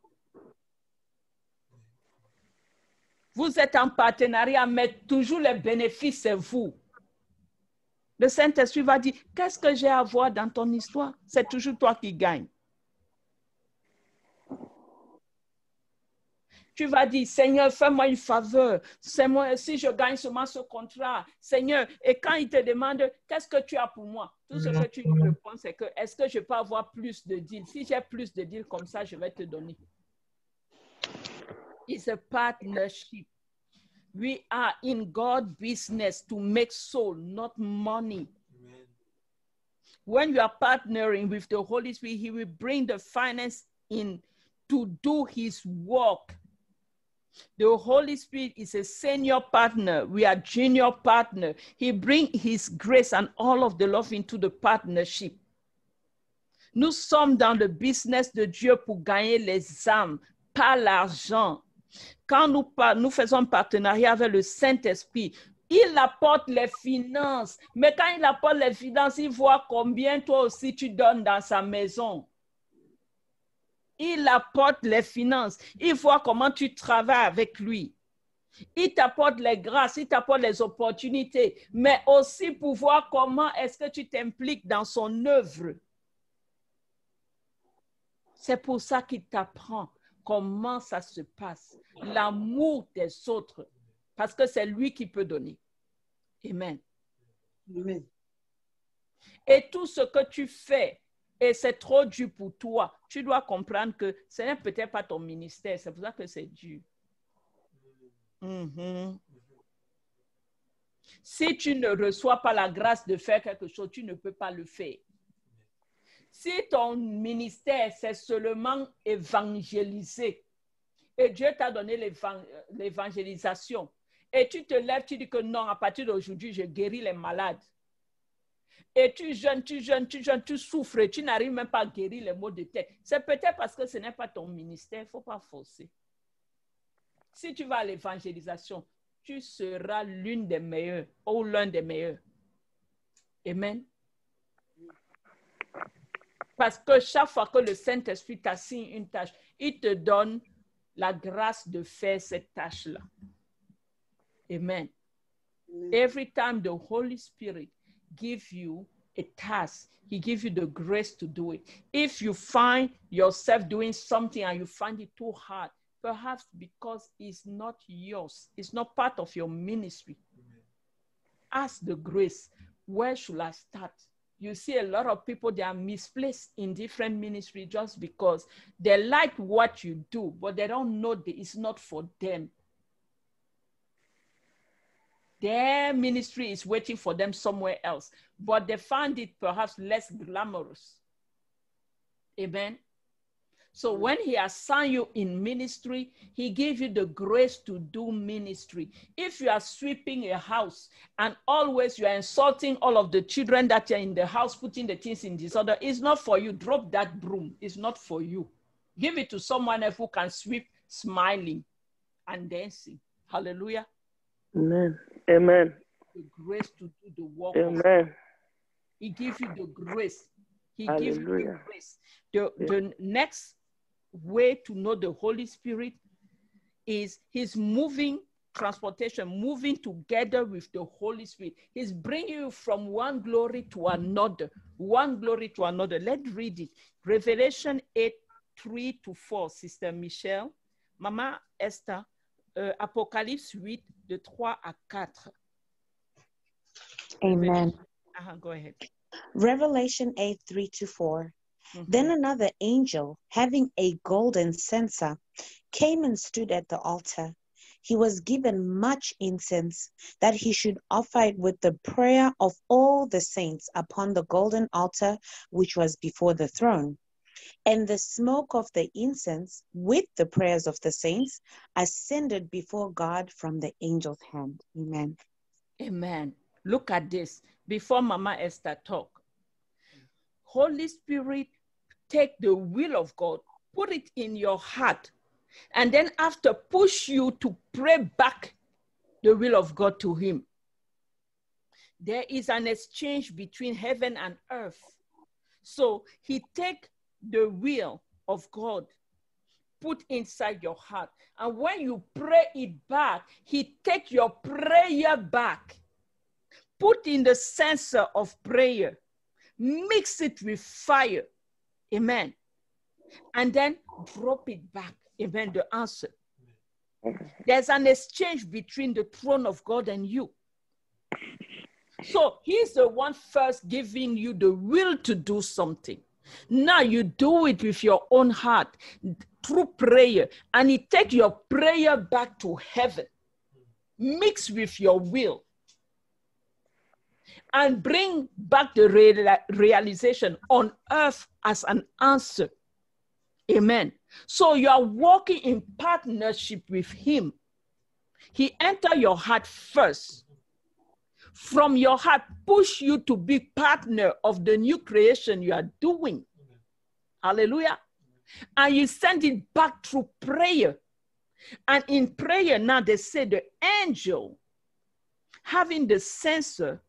Vous êtes en partenariat, mais toujours les bénéfices, c'est vous. Le Saint-Esprit va dire, qu'est-ce que j'ai à voir dans ton histoire? C'est toujours toi qui gagnes. Tu vas dire, Seigneur, fais-moi une faveur. Si je gagne seulement ce contrat, Seigneur, et quand il te demande, qu'est-ce que tu as pour moi? Tout ce que tu lui réponds, c'est que, est-ce que je peux avoir plus de deals? Si j'ai plus de deals comme ça, je vais te donner. It's a partnership. We are in God's business to make soul, not money. Amen. When you are partnering with the Holy Spirit, He will bring the finance in to do His work. The Holy Spirit is a senior partner. We are junior partner. He brings His grace and all of the love into the partnership. Nous sommes dans le business de Dieu pour gagner les âmes, pas l'argent. Quand nous faisons un partenariat avec le Saint-Esprit, il apporte les finances. Mais quand il apporte les finances, il voit combien toi aussi tu donnes dans sa maison. Il apporte les finances. Il voit comment tu travailles avec lui. Il t'apporte les grâces, il t'apporte les opportunités, mais aussi pour voir comment est-ce que tu t'impliques dans son œuvre. C'est pour ça qu'il t'apprend comment ça se passe. L'amour des autres. Parce que c'est lui qui peut donner. Amen. Amen. Et tout ce que tu fais, et c'est trop dur pour toi, tu dois comprendre que ce n'est peut-être pas ton ministère. C'est pour ça que c'est dur. Si tu ne reçois pas la grâce de faire quelque chose, tu ne peux pas le faire. Si ton ministère, c'est seulement évangéliser, et Dieu t'a donné l'évangélisation, et tu te lèves, tu dis que non, à partir d'aujourd'hui, je guéris les malades. Et tu jeûnes, tu souffres, et tu n'arrives même pas à guérir les maux de tête. C'est peut-être parce que ce n'est pas ton ministère, il ne faut pas forcer. Si tu vas à l'évangélisation, tu seras l'une des meilleures ou l'un des meilleurs. Amen. Parce que chaque fois que le Saint-Esprit t'assigne une tâche, il te donne la grâce de faire cette tâche-là. Amen. Every time the Holy Spirit gives you a task, he gives you the grace to do it. If you find yourself doing something and you find it too hard, perhaps because it's not yours, it's not part of your ministry. Ask the grace, where should I start? You see a lot of people, they are misplaced in different ministries just because they like what you do, but they don't know that it's not for them. Their ministry is waiting for them somewhere else, but they find it perhaps less glamorous. Amen. So when he assigns you in ministry, he gives you the grace to do ministry. If you are sweeping a house and always you are insulting all of the children that are in the house, putting the things in disorder, it's not for you. Drop that broom. It's not for you. Give it to someone else who can sweep smiling and dancing. Hallelujah. Amen. Amen. The grace to do the work. Amen. He gives you the grace. He Hallelujah. gives you the grace. The next way to know the Holy Spirit is his moving transportation, moving together with the Holy Spirit. He's bringing you from one glory to another, one glory to another. Let's read it. Revelation 8:3-4, Sister Michelle. Maman Esther, Apocalypse 8, de 3 à 4. Amen. Go ahead. Revelation 8:3-4. Then another angel, having a golden censer, came and stood at the altar. He was given much incense, that he should offer it with the prayer of all the saints upon the golden altar which was before the throne. And the smoke of the incense, with the prayers of the saints, ascended before God from the angel's hand. Amen. Amen. Look at this. Before Mama Esther talk, Holy Spirit, take the will of God, put it in your heart, and then after push you to pray back the will of God to him. There is an exchange between heaven and earth. So he take the will of God, put inside your heart. And when you pray it back, he take your prayer back, put in the censer of prayer, mix it with fire. Amen. And then drop it back. Amen. The answer. There's an exchange between the throne of God and you. So he's the one first giving you the will to do something. Now you do it with your own heart through prayer, and he takes your prayer back to heaven, mix with your will, and bring back the realization on earth as an answer. Amen. So you are walking in partnership with him. He enters your heart first. From your heart, push you to be partner of the new creation you are doing. Hallelujah. And you send it back through prayer. And in prayer, now they say the angel, having the censer,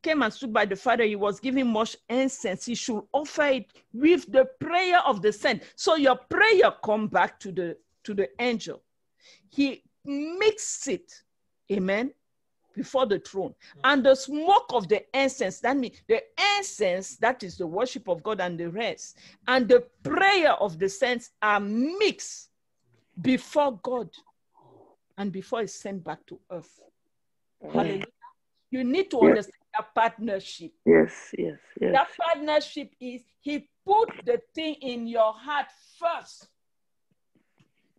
came and stood by the Father. He was giving much incense. He should offer it with the prayer of the saint. So your prayer come back to the angel. He mixed it, amen, before the throne. And the smoke of the incense, that means the incense, that is the worship of God and the rest, and the prayer of the saints are mixed before God and before it's sent back to earth. Hallelujah. You need to understand that partnership. Yes, yes, yes. That partnership is he put the thing in your heart first.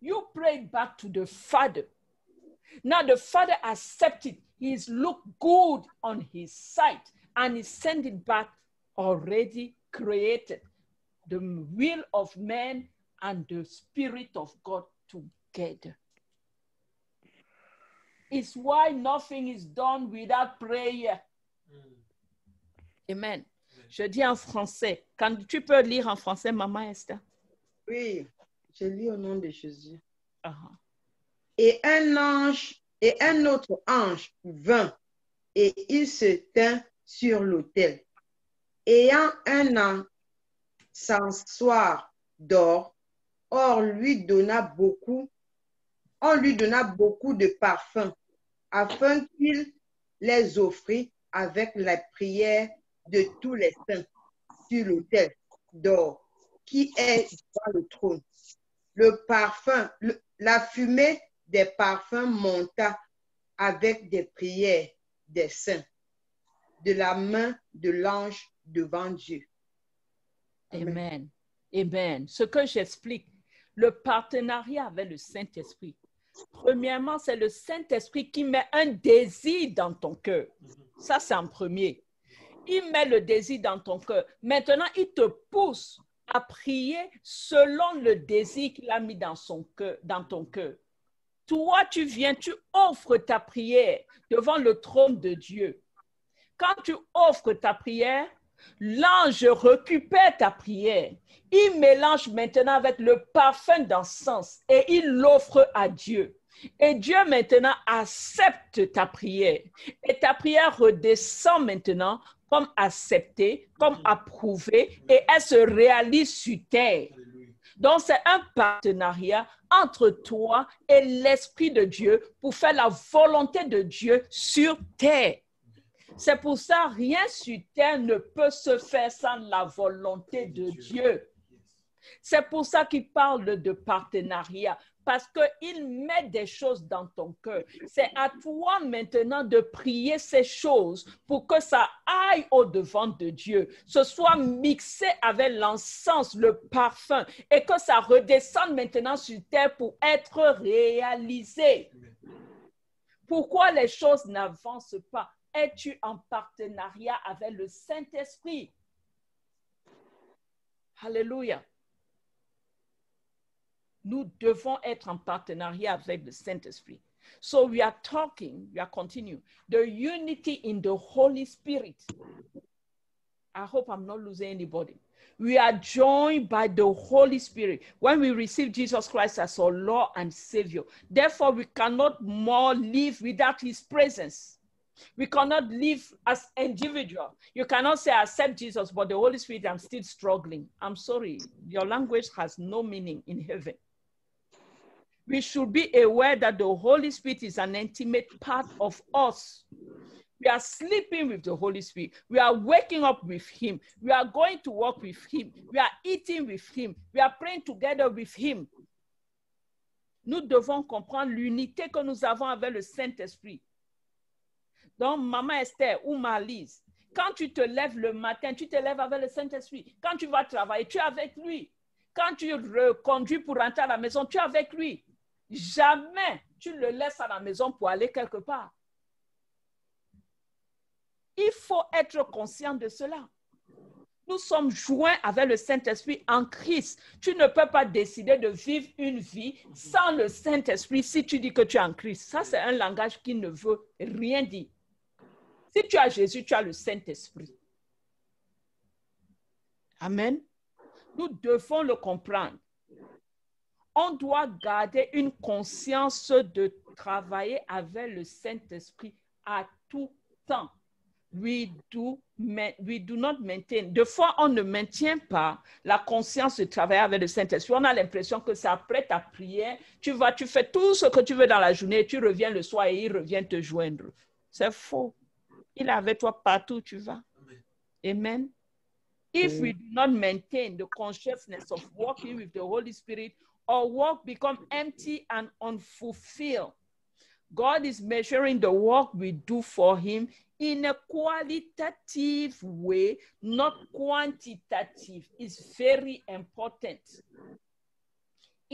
You pray back to the Father. Now the Father accepted. He's looked good on his sight, and he sent it back already created. The will of man and the Spirit of God together. It's why nothing is done without prayer. Amen. Je dis en français. Quand tu peux lire en français, Maman Esther? Oui, je lis au nom de Jésus. Uh-huh. Et un autre ange vint, et il se tint sur l'autel, ayant un encensoir d'or. On lui donna beaucoup de parfums, afin qu'il les offrit avec la prière de tous les saints sur l'autel d'or qui est devant le trône. Le parfum, la fumée des parfums monta avec des prières des saints de la main de l'ange devant Dieu. Amen. Amen. Ce que j'explique, le partenariat avec le Saint-Esprit. Premièrement, c'est le Saint-Esprit qui met un désir dans ton cœur. Ça, c'est en premier. Il met le désir dans ton cœur. Maintenant, il te pousse à prier selon le désir qu'il a mis dans son cœur, dans ton cœur. Toi, tu viens, tu offres ta prière devant le trône de Dieu. Quand tu offres ta prière, l'ange récupère ta prière. Il mélange maintenant avec le parfum d'encens et il l'offre à Dieu. Et Dieu maintenant accepte ta prière. Et ta prière redescend maintenant comme acceptée, comme approuvée, et elle se réalise sur terre. Donc, c'est un partenariat entre toi et l'Esprit de Dieu pour faire la volonté de Dieu sur terre. C'est pour ça, rien sur terre ne peut se faire sans la volonté de Dieu. C'est pour ça qu'il parle de partenariat, parce qu'il met des choses dans ton cœur. C'est à toi maintenant de prier ces choses pour que ça aille au-devant de Dieu, ce soit mixé avec l'encens, le parfum, et que ça redescende maintenant sur terre pour être réalisé. Pourquoi les choses n'avancent pas? Es-tu en partenariat avec le Saint-Esprit? Alléluia. Nous devons être en partenariat avec le Saint-Esprit. So we are continuing. The unity in the Holy Spirit. I hope I'm not losing anybody. We are joined by the Holy Spirit when we receive Jesus Christ as our Lord and Savior. Therefore, we cannot more live without His presence. We cannot live as individual. You cannot say, I accept Jesus, but the Holy Spirit, I'm still struggling. I'm sorry. Your language has no meaning in heaven. We should be aware that the Holy Spirit is an intimate part of us. We are sleeping with the Holy Spirit. We are waking up with Him. We are going to work with Him. We are eating with Him. We are praying together with Him. Nous devons comprendre l'unité que nous avons avec le Saint-Esprit. Donc, Maman Esther ou Marlise, quand tu te lèves le matin, tu te lèves avec le Saint-Esprit. Quand tu vas travailler, tu es avec lui. Quand tu reconduis pour rentrer à la maison, tu es avec lui. Jamais tu le laisses à la maison pour aller quelque part. Il faut être conscient de cela. Nous sommes joints avec le Saint-Esprit en Christ. Tu ne peux pas décider de vivre une vie sans le Saint-Esprit si tu dis que tu es en Christ. Ça, c'est un langage qui ne veut rien dire. Si tu as Jésus, tu as le Saint-Esprit. Amen. Nous devons le comprendre. On doit garder une conscience de travailler avec le Saint-Esprit à tout temps. We do not maintain. Des fois, on ne maintient pas la conscience de travailler avec le Saint-Esprit. On a l'impression que c'est après ta prière, tu fais tout ce que tu veux dans la journée, tu reviens le soir et il revient te joindre. C'est faux. Il est avec toi partout où tu vas. Amen. If we do not maintain the consciousness of walking with the Holy Spirit, our work becomes empty and unfulfilled. God is measuring the work we do for Him in a qualitative way, not quantitative. It's very important.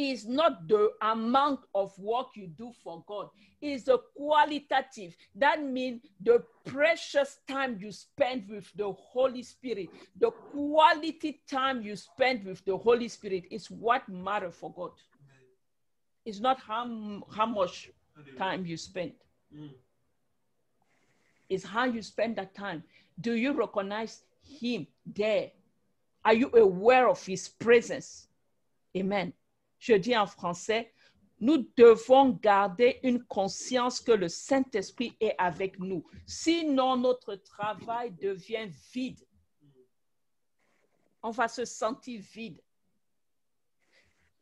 It's not the amount of work you do for God. It's the qualitative. That means the precious time you spend with the Holy Spirit. The quality time you spend with the Holy Spirit is what matters for God. It's not how much time you spend. It's how you spend that time. Do you recognize Him there? Are you aware of His presence? Amen. Je dis en français, nous devons garder une conscience que le Saint-Esprit est avec nous. Sinon, notre travail devient vide. On va se sentir vide.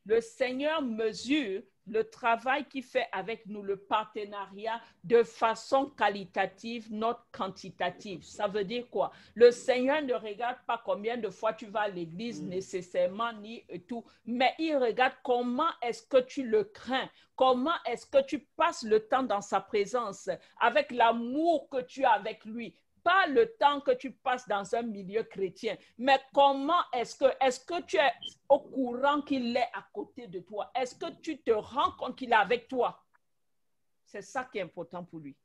Le Seigneur mesure le travail qu'il fait avec nous, le partenariat de façon qualitative, not quantitative. Ça veut dire quoi? Le Seigneur ne regarde pas combien de fois tu vas à l'église nécessairement, ni tout, mais il regarde comment est-ce que tu le crains, comment est-ce que tu passes le temps dans sa présence, avec l'amour que tu as avec lui. Pas le temps que tu passes dans un milieu chrétien, mais comment est-ce que tu es au courant qu'il est à côté de toi? Est-ce que tu te rends compte qu'il est avec toi? C'est ça qui est important pour lui.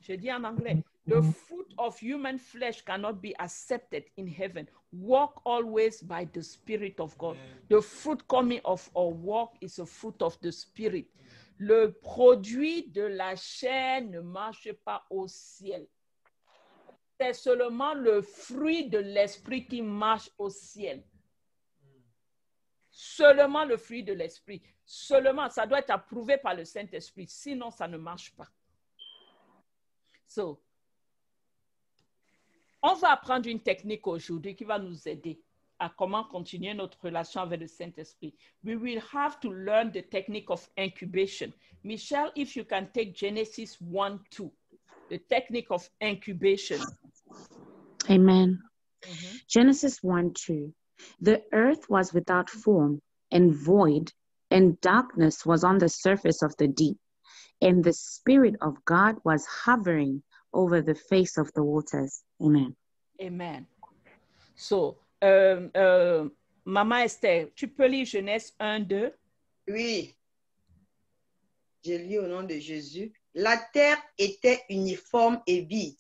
Je dis en anglais, the fruit of human flesh cannot be accepted in heaven. Walk always by the Spirit of God. The fruit coming of our walk is a fruit of the Spirit. Le produit de la chair ne marche pas au ciel. C'est seulement le fruit de l'esprit qui marche au ciel. Seulement le fruit de l'esprit. Seulement, ça doit être approuvé par le Saint-Esprit. Sinon, ça ne marche pas. So, on va apprendre une technique aujourd'hui qui va nous aider à comment continuer notre relation avec le Saint-Esprit. We will have to learn the technique of incubation. Michelle, if you can take Genesis 1:2, the technique of incubation. Amen. Genesis 1:2. The earth was without form and void, and darkness was on the surface of the deep, and the Spirit of God was hovering over the face of the waters. Amen. Amen. So, Maman Esther, tu peux lire Genèse 1:2? Oui. Je lis au nom de Jésus. La terre était uniforme et vide.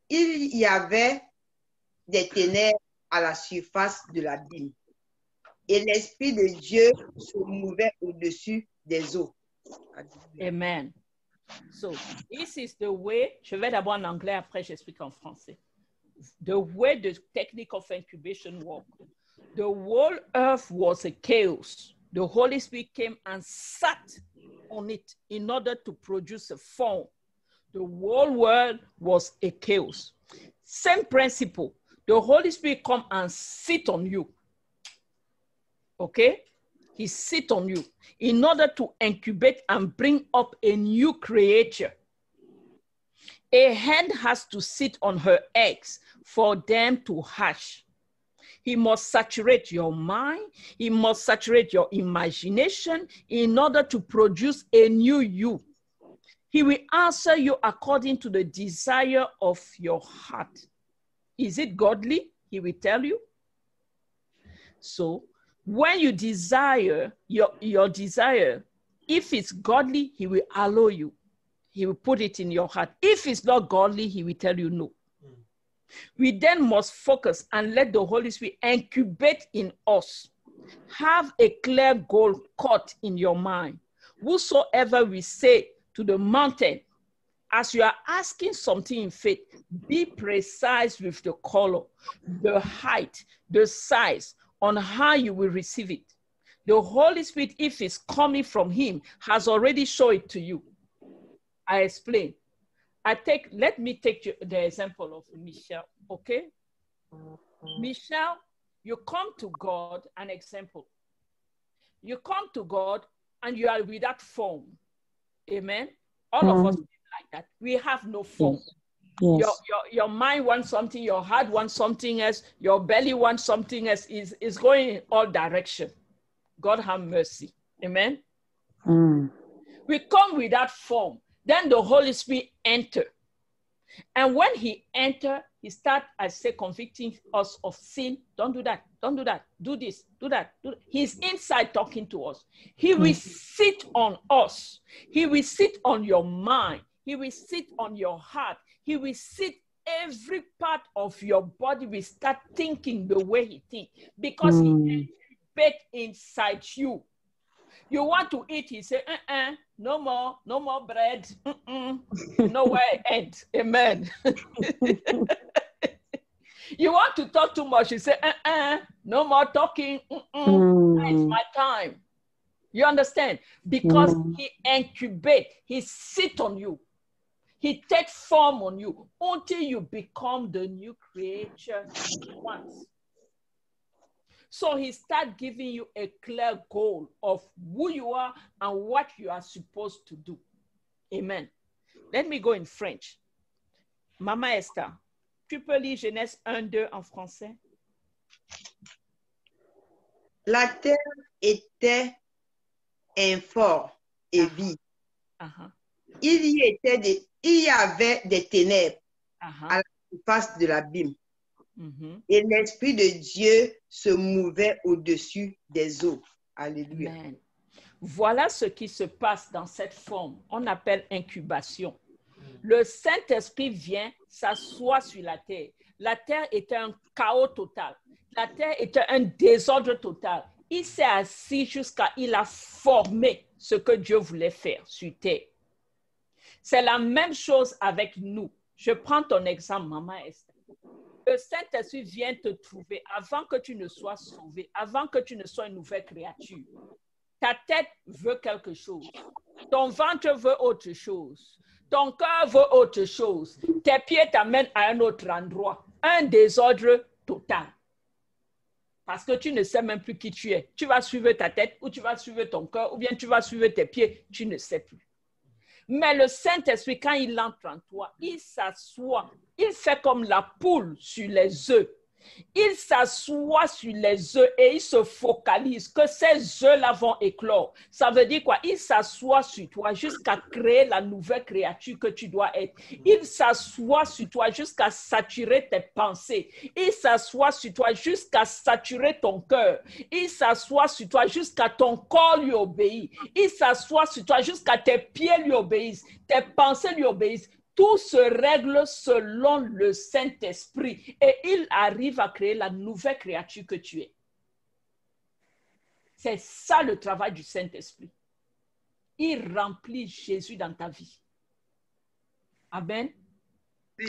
Il y avait des ténèbres à la surface de l'abîme. Et l'Esprit de Dieu se mouvait au-dessus des eaux. Amen. So, this is the way, je vais d'abord en anglais, après j'explique en français. The way the technique of incubation worked. The whole earth was a chaos. The Holy Spirit came and sat on it in order to produce a form. The whole world was a chaos. Same principle. The Holy Spirit come and sit on you. Okay? He sit on you in order to incubate and bring up a new creature. A hen has to sit on her eggs for them to hatch. He must saturate your mind. He must saturate your imagination in order to produce a new you. He will answer you according to the desire of your heart. Is it godly? He will tell you. So when you desire, your desire, if it's godly, he will allow you. He will put it in your heart. If it's not godly, he will tell you no. We then must focus and let the Holy Spirit incubate in us. Have a clear goal cut in your mind. Whosoever we say to the mountain, as you are asking something in faith, be precise with the color, the height, the size, on how you will receive it. The Holy Spirit, if it's coming from him, has already shown it to you. I explain. Let me take the example of Michelle, okay? Michelle, you come to God, an example. You come to God and you are without form. Amen? All of us like that. We have no form. Yes. Your mind wants something, your heart wants something else, your belly wants something else, is going in all directions. God have mercy. Amen? We come without form. Then the Holy Spirit enter. And when he enter, he start, I say, convicting us of sin. Don't do that. Don't do that. Do this. Do that. He's inside talking to us. He will sit on us. He will sit on your mind. He will sit on your heart. He will sit every part of your body will start thinking the way he thinks. Because he is inside you. You want to eat, he say, no more bread. No way end. Amen. You want to talk too much, he say, no more talking. It's my time. You understand? Because he incubate, he sit on you. He takes form on you until you become the new creature he wants. So he starts giving you a clear goal of who you are and what you are supposed to do. Amen. Let me go in French. Maman Esther, tu peux lire Genèse 1-2 en français? La terre était informe et vide. Il y avait des ténèbres à la surface de l'abîme. Et l'Esprit de Dieu se mouvait au-dessus des eaux. Alléluia. Amen. Voilà ce qui se passe dans cette forme. On appelle incubation. Le Saint-Esprit vient, s'assoit sur la terre. La terre était un chaos total. La terre était un désordre total. Il s'est assis jusqu'à il a formé ce que Dieu voulait faire sur terre. C'est la même chose avec nous. Je prends ton exemple, Maman Esther. Le Saint-Esprit vient te trouver avant que tu ne sois sauvé, avant que tu ne sois une nouvelle créature. Ta tête veut quelque chose. Ton ventre veut autre chose. Ton cœur veut autre chose. Tes pieds t'amènent à un autre endroit. Un désordre total. Parce que tu ne sais même plus qui tu es. Tu vas suivre ta tête ou tu vas suivre ton cœur ou bien tu vas suivre tes pieds. Tu ne sais plus. Mais le Saint-Esprit, quand il entre en toi, il s'assoit. Il fait comme la poule sur les œufs. Il s'assoit sur les œufs et il se focalise que ces œufs-là vont éclore. Ça veut dire quoi? Il s'assoit sur toi jusqu'à créer la nouvelle créature que tu dois être. Il s'assoit sur toi jusqu'à saturer tes pensées. Il s'assoit sur toi jusqu'à saturer ton cœur. Il s'assoit sur toi jusqu'à ton corps lui obéit. Il s'assoit sur toi jusqu'à tes pieds lui obéissent. Tes pensées lui obéissent. Tout se règle selon le Saint-Esprit et il arrive à créer la nouvelle créature que tu es. C'est ça le travail du Saint-Esprit. Il remplit Jésus dans ta vie. Amen.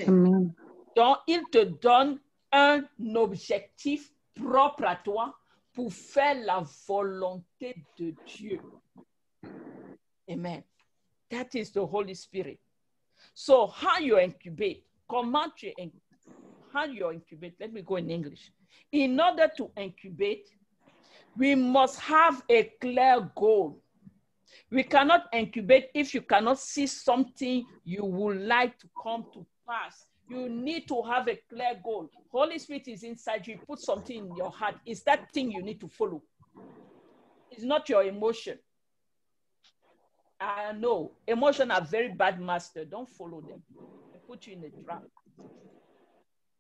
Amen. Donc, il te donne un objectif propre à toi pour faire la volonté de Dieu. Amen. That is the Holy Spirit. So how you incubate, comment tu how you incubate, let me go in English. In order to incubate, we must have a clear goal. We cannot incubate if you cannot see something you would like to come to pass. You need to have a clear goal. Holy Spirit is inside you. Put something in your heart. It's that thing you need to follow. It's not your emotion. I know emotions are very bad master. Don't follow them. They put you in a trap.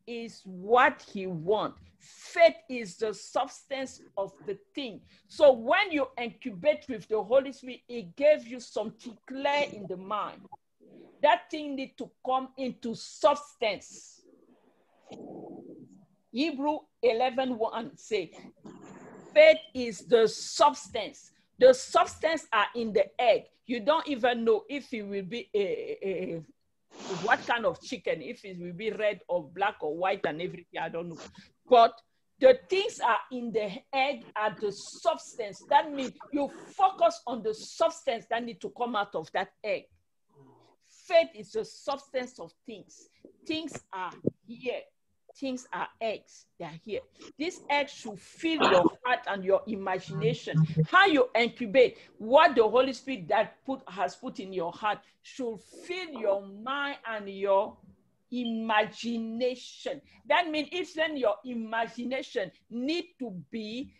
Is what he wants. Faith is the substance of the thing. So when you incubate with the Holy Spirit, it gives you something clear in the mind. That thing needs to come into substance. Hebrew 11:1 say, faith is the substance. The substance are in the egg. You don't even know if it will be what kind of chicken, if it will be red or black or white and everything, I don't know. But the things are in the egg are the substance. That means you focus on the substance that need to come out of that egg. Faith is the substance of things. Things are here. Things are eggs. They are here. These eggs should fill your heart and your imagination. How you incubate what the Holy Spirit that has put in your heart should fill your mind and your imagination. That means even your imagination need to be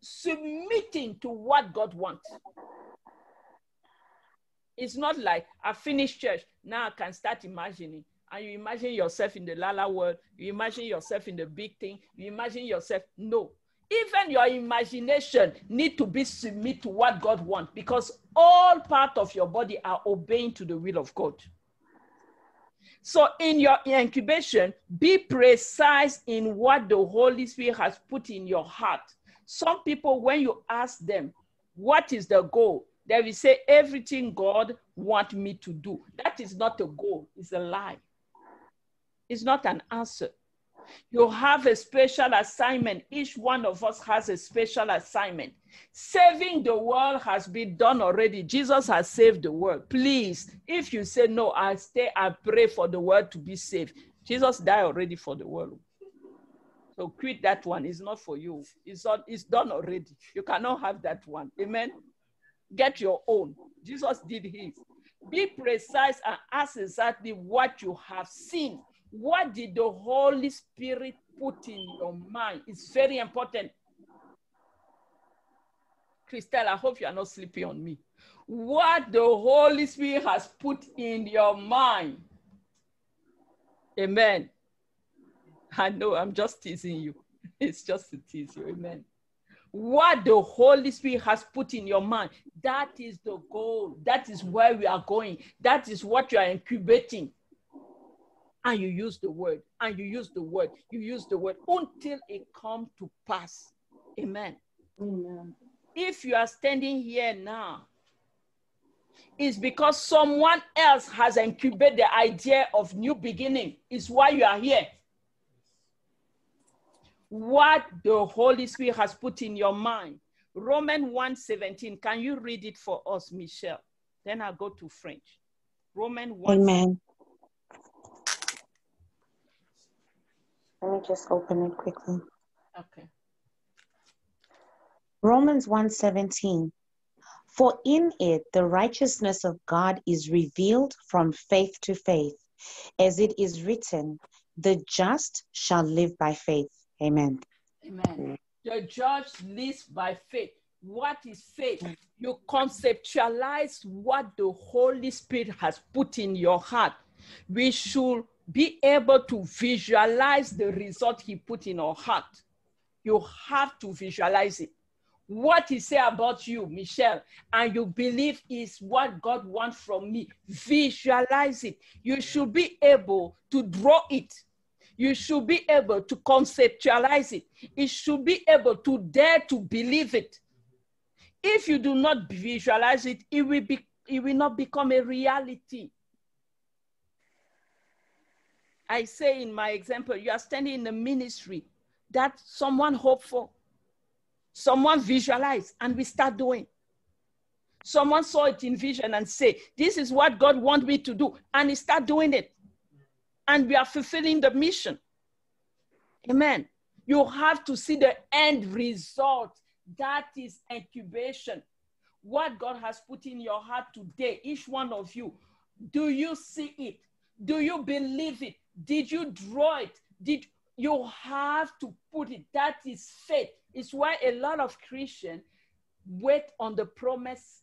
submitting to what God wants. It's not like I finished church, now I can start imagining. And you imagine yourself in the Lala world, you imagine yourself in the big thing, you imagine yourself, no. Even your imagination need to be submit to what God wants because all part of your body are obeying to the will of God. So in your incubation, be precise in what the Holy Spirit has put in your heart. Some people, when you ask them, what is the goal? They will say, everything God wants me to do. That is not a goal, it's a lie. It's not an answer. You have a special assignment. Each one of us has a special assignment. Saving the world has been done already. Jesus has saved the world. Please, if you say, no, I stay, I pray for the world to be saved. Jesus died already for the world. So quit that one. It's not for you. It's done already. You cannot have that one. Amen. Get your own. Jesus did his. Be precise and ask exactly what you have seen. What did the Holy Spirit put in your mind? It's very important. Christelle, I hope you are not sleeping on me. What the Holy Spirit has put in your mind. Amen. I know, I'm just teasing you. It's just to tease you. Amen. What the Holy Spirit has put in your mind, that is the goal. That is where we are going. That is what you are incubating. And you use the word, and you use the word, you use the word until it comes to pass. Amen. Amen. If you are standing here now, it's because someone else has incubated the idea of new beginning. It's why you are here. What the Holy Spirit has put in your mind. Romans 1:17. Can you read it for us, Michelle? Then I'll go to French. Romans 1. Amen. Let me just open it quickly. Okay. Romans 1:17. For in it the righteousness of God is revealed from faith to faith, as it is written, the just shall live by faith. Amen. Amen. The just lives by faith. What is faith? You conceptualize what the Holy Spirit has put in your heart. We should be able to visualize the result he put in our heart. You have to visualize it. What he said about you, Michelle, and you believe is what God wants from me. Visualize it. You should be able to draw it. You should be able to conceptualize it. You should be able to dare to believe it. If you do not visualize it, it will not become a reality. I say in my example, you are standing in the ministry that someone hoped for. Someone visualized and we start doing. Someone saw it in vision and say, this is what God wants me to do. And he start doing it. And we are fulfilling the mission. Amen. You have to see the end result. That is incubation. What God has put in your heart today, each one of you, do you see it? Do you believe it? Did you draw it? You have to put it. That is faith. It's why a lot of Christians wait on the promise,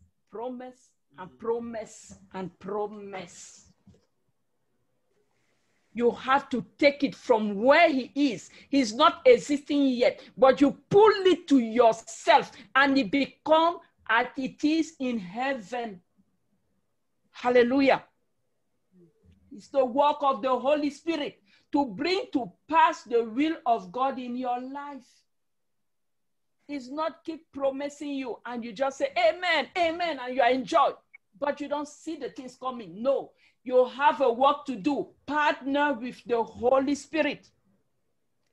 and promise, and promise. You have to take it from where he is. He's not existing yet, but you pull it to yourself and it becomes as it is in heaven. Hallelujah. It's the work of the Holy Spirit to bring to pass the will of God in your life. It's not keep promising you and you just say, amen, amen, and you are enjoyed, but you don't see the things coming. No, you have a work to do. Partner with the Holy Spirit.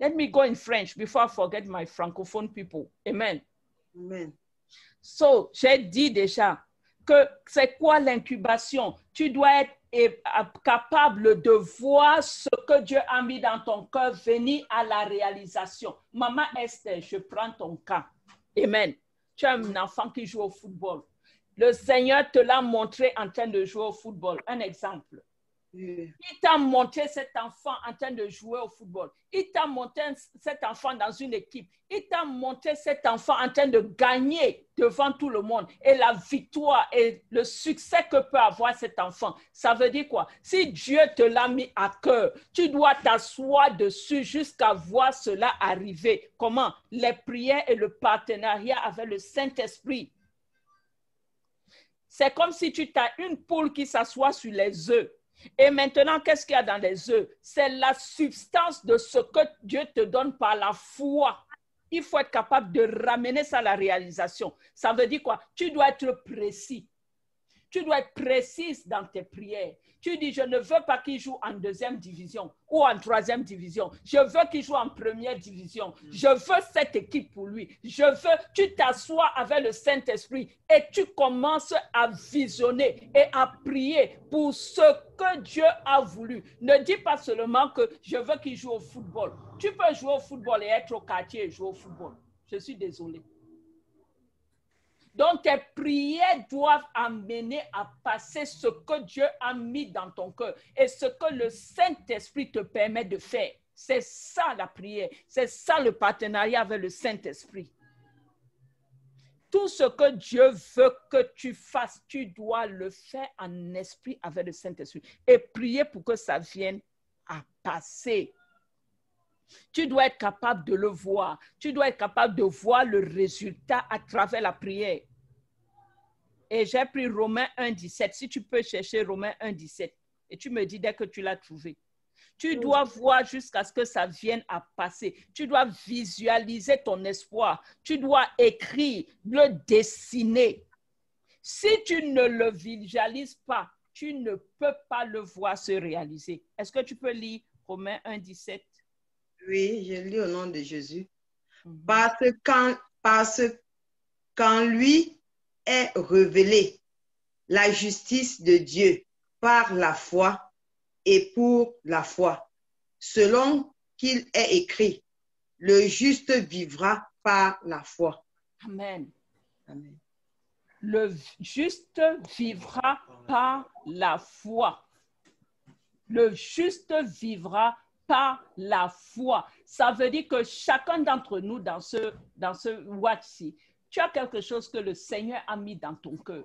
Let me go in French before I forget my francophone people. Amen. Amen. So, j'ai dit déjà que c'est quoi l'incubation? Tu dois être capable de voir ce que Dieu a mis dans ton cœur venir à la réalisation. Maman Esther, je prends ton cas. Amen. Tu as un enfant qui joue au football. Le Seigneur te l'a montré en train de jouer au football. Un exemple. Il t'a montré cet enfant en train de jouer au football. Il t'a montré cet enfant dans une équipe. Il t'a montré cet enfant en train de gagner devant tout le monde. Et la victoire et le succès que peut avoir cet enfant. Ça veut dire quoi? Si Dieu te l'a mis à cœur, tu dois t'asseoir dessus jusqu'à voir cela arriver. Comment? Les prières et le partenariat avec le Saint-Esprit. C'est comme si tu as une poule qui s'assoit sur les œufs. Et maintenant, qu'est-ce qu'il y a dans les œufs? C'est la substance de ce que Dieu te donne par la foi. Il faut être capable de ramener ça à la réalisation. Ça veut dire quoi? Tu dois être précis. Tu dois être précise dans tes prières. Tu dis, je ne veux pas qu'il joue en 2e division ou en 3e division. Je veux qu'il joue en 1re division. Je veux cette équipe pour lui. Tu t'assois avec le Saint-Esprit et tu commences à visionner et à prier pour ce que Dieu a voulu. Ne dis pas seulement que je veux qu'il joue au football. Tu peux jouer au football et être au quartier et jouer au football. Je suis désolée. Donc, tes prières doivent amener à passer ce que Dieu a mis dans ton cœur et ce que le Saint-Esprit te permet de faire. C'est ça la prière. C'est ça le partenariat avec le Saint-Esprit. Tout ce que Dieu veut que tu fasses, tu dois le faire en esprit avec le Saint-Esprit et prier pour que ça vienne à passer. Tu dois être capable de le voir. Tu dois être capable de voir le résultat à travers la prière. Et j'ai pris Romains 1,17. Si tu peux chercher Romains 1,17 et tu me dis dès que tu l'as trouvé. Tu dois voir jusqu'à ce que ça vienne à passer. Tu dois visualiser ton espoir. Tu dois écrire, le dessiner. Si tu ne le visualises pas, tu ne peux pas le voir se réaliser. Est-ce que tu peux lire Romains 1,17? Oui, je lis au nom de Jésus. Parce qu'en lui est révélée la justice de Dieu par la foi et pour la foi, selon qu'il est écrit, le juste vivra par la foi. Amen. Amen. Le juste vivra par la foi. Le juste vivra par la foi. Ça veut dire que chacun d'entre nous dans ce watch-ci, tu as quelque chose que le Seigneur a mis dans ton cœur.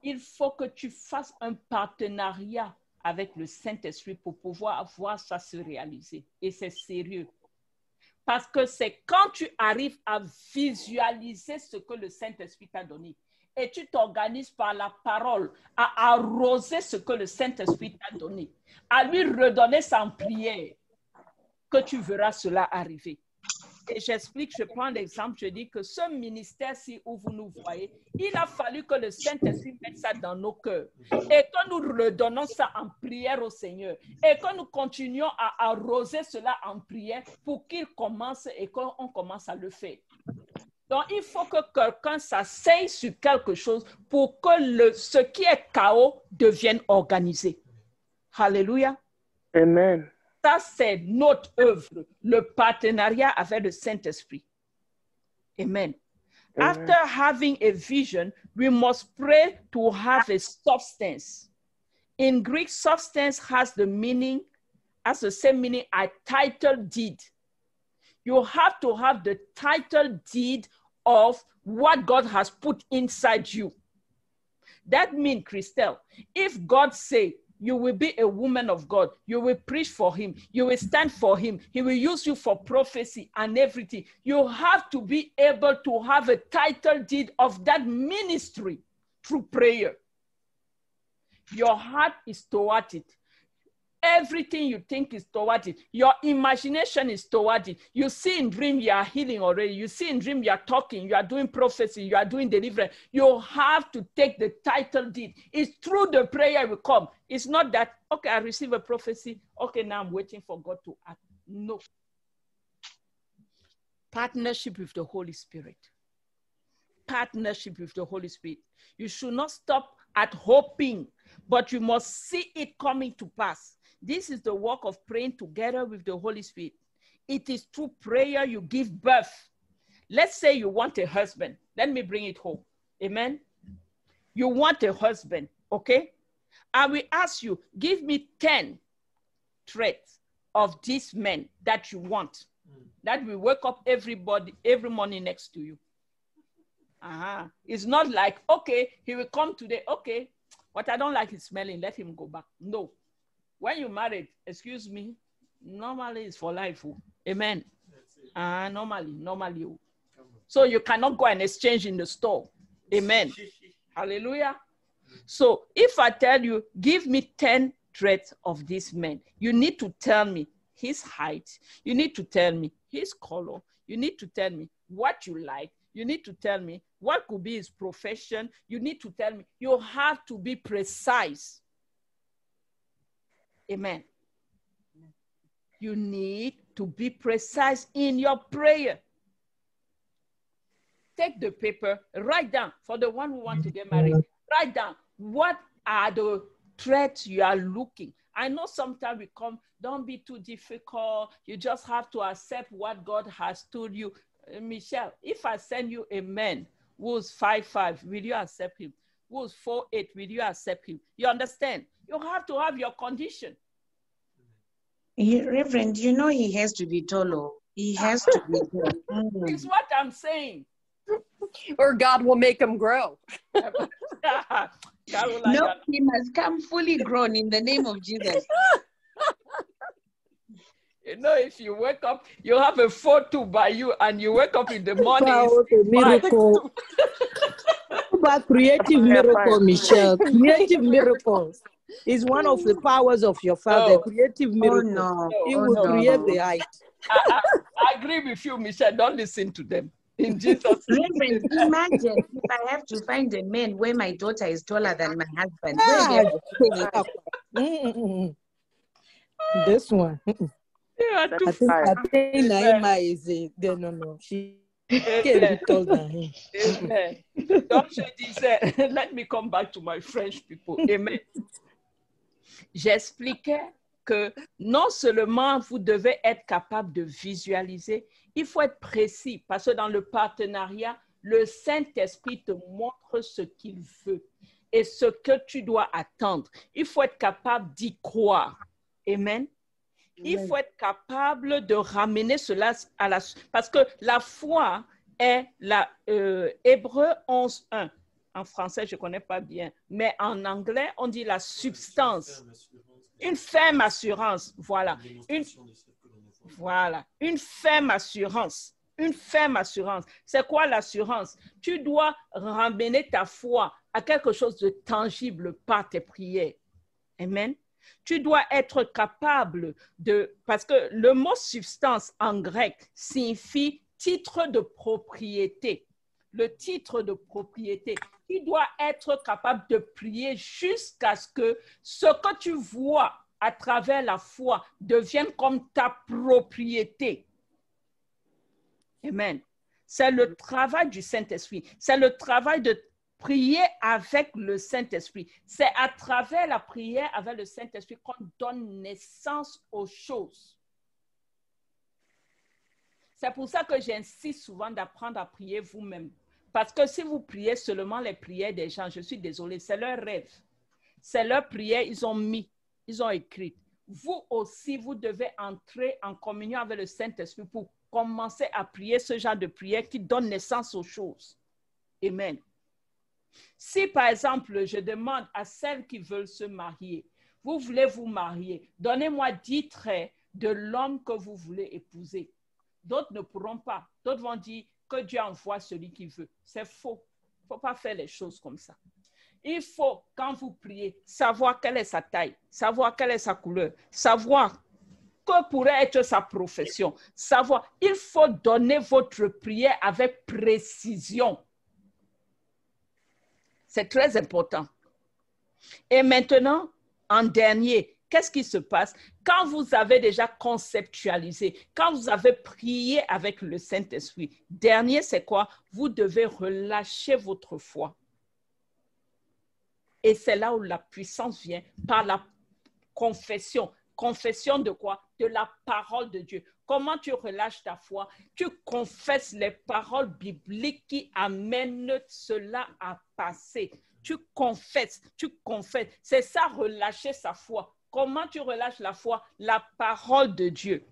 Il faut que tu fasses un partenariat avec le Saint-Esprit pour pouvoir voir ça se réaliser. Et c'est sérieux. Parce que c'est quand tu arrives à visualiser ce que le Saint-Esprit t'a donné et tu t'organises par la parole à arroser ce que le Saint-Esprit t'a donné, à lui redonner sa prière, que tu verras cela arriver. Et j'explique, je prends l'exemple, je dis que ce ministère-ci où vous nous voyez, il a fallu que le Saint-Esprit mette ça dans nos cœurs et que nous redonnons ça en prière au Seigneur et que nous continuons à arroser cela en prière pour qu'il commence et qu'on commence à le faire. Donc, il faut que quelqu'un s'asseye sur quelque chose pour que ce qui est chaos devienne organisé. Alléluia. Amen. Ça, c'est notre œuvre, le partenariat avec le Saint-Esprit. Amen. After having a vision, we must pray to have a substance. In Greek, substance has the same meaning as title deed. You have to have the title deed of what God has put inside you. That means, Christelle, if God says, you will be a woman of God. You will preach for him. You will stand for him. He will use you for prophecy and everything. You have to be able to have a title deed of that ministry through prayer. Your heart is toward it. Everything you think is toward it. Your imagination is toward it. You see in dream, you are healing already. You see in dream, you are talking, you are doing prophecy, you are doing deliverance. You have to take the title deed. It's through the prayer will come. It's not that, okay, I receive a prophecy. Okay, now I'm waiting for God to act. No. Partnership with the Holy Spirit. Partnership with the Holy Spirit. You should not stop at hoping, but you must see it coming to pass. This is the work of praying together with the Holy Spirit. It is through prayer you give birth. Let's say you want a husband. Let me bring it home. Amen. You want a husband, okay? I will ask you, give me 10 traits of these men that you want. That will wake up every morning next to you. It's not like, okay, he will come today. Okay, what I don't like is smelling. Let him go back. No. When you married, excuse me, normally it's for life. Amen. Normally. So you cannot go and exchange in the store. Amen. Hallelujah. So if I tell you, give me 10 traits of this man, you need to tell me his height. You need to tell me his color. You need to tell me what you like. You need to tell me what could be his profession. You need to tell me. You have to be precise. Amen. You need to be precise in your prayer. Take the paper, write down, for the one who wants to get married, write down what are the threats you are looking. I know sometimes we come, don't be too difficult. You just have to accept what God has told you. Michelle, if I send you a man who's 5'5", will you accept him? Who's 4'8", will you accept him? You understand? You have to have your condition. Reverend, you know he has to be tall. He has to be tall. It's what I'm saying. Or God will make him grow. No, he must come fully grown in the name of Jesus. You know, if you wake up, you have a photo by you and you wake up in the morning. Wow, okay, miracle. About creative miracle, Michelle. Creative miracles is one of the powers of your Father. Creative miracle. No. He will create the height. I agree with you, Michelle. Don't listen to them. In Jesus' Reverend, imagine if I have to find a man where my daughter is taller than my husband. This one. Yeah, I think Naima is no. She can't be taller than him. Amen. Donc, je disais, let me come back to my French people. Amen. J'expliquais que non seulement vous devez être capable de visualiser, il faut être précis parce que dans le partenariat, le Saint-Esprit te montre ce qu'il veut et ce que tu dois attendre. Il faut être capable d'y croire. Amen. Il faut être capable de ramener cela à la... Parce que la foi est la Hébreu 11:1. En français, je ne connais pas bien, mais en anglais, on dit la substance. Une ferme assurance, voilà. Une ferme assurance. Une ferme assurance. C'est quoi l'assurance? Tu dois ramener ta foi à quelque chose de tangible par tes prières. Amen. Tu dois être capable de... Parce que le mot substance en grec signifie titre de propriété. Le titre de propriété. Tu dois être capable de prier jusqu'à ce que ce que tu vois à travers la foi devienne comme ta propriété. Amen. C'est le travail du Saint-Esprit. C'est le travail de prier avec le Saint-Esprit. C'est à travers la prière avec le Saint-Esprit qu'on donne naissance aux choses. C'est pour ça que j'insiste souvent d'apprendre à prier vous-même. Parce que si vous priez seulement les prières des gens, je suis désolée, c'est leur rêve. C'est leur prière, ils ont écrit. Vous aussi, vous devez entrer en communion avec le Saint-Esprit pour commencer à prier ce genre de prière qui donne naissance aux choses. Amen. Si, par exemple, je demande à celles qui veulent se marier, vous voulez vous marier, donnez-moi 10 traits de l'homme que vous voulez épouser. D'autres ne pourront pas. D'autres vont dire que Dieu envoie celui qui veut. C'est faux. Il ne faut pas faire les choses comme ça. Il faut, quand vous priez, savoir quelle est sa taille, savoir quelle est sa couleur, savoir que pourrait être sa profession, savoir. Il faut donner votre prière avec précision. C'est très important. Et maintenant, en dernier, qu'est-ce qui se passe? Quand vous avez déjà conceptualisé, quand vous avez prié avec le Saint-Esprit, dernier, c'est quoi? Vous devez relâcher votre foi. Et c'est là où la puissance vient, par la confession. Confession de quoi? De la parole de Dieu. Comment tu relâches ta foi? Tu confesses les paroles bibliques qui amènent cela à passer. Tu confesses, tu confesses. C'est ça, relâcher sa foi. Comment tu relâches la foi? La parole de Dieu.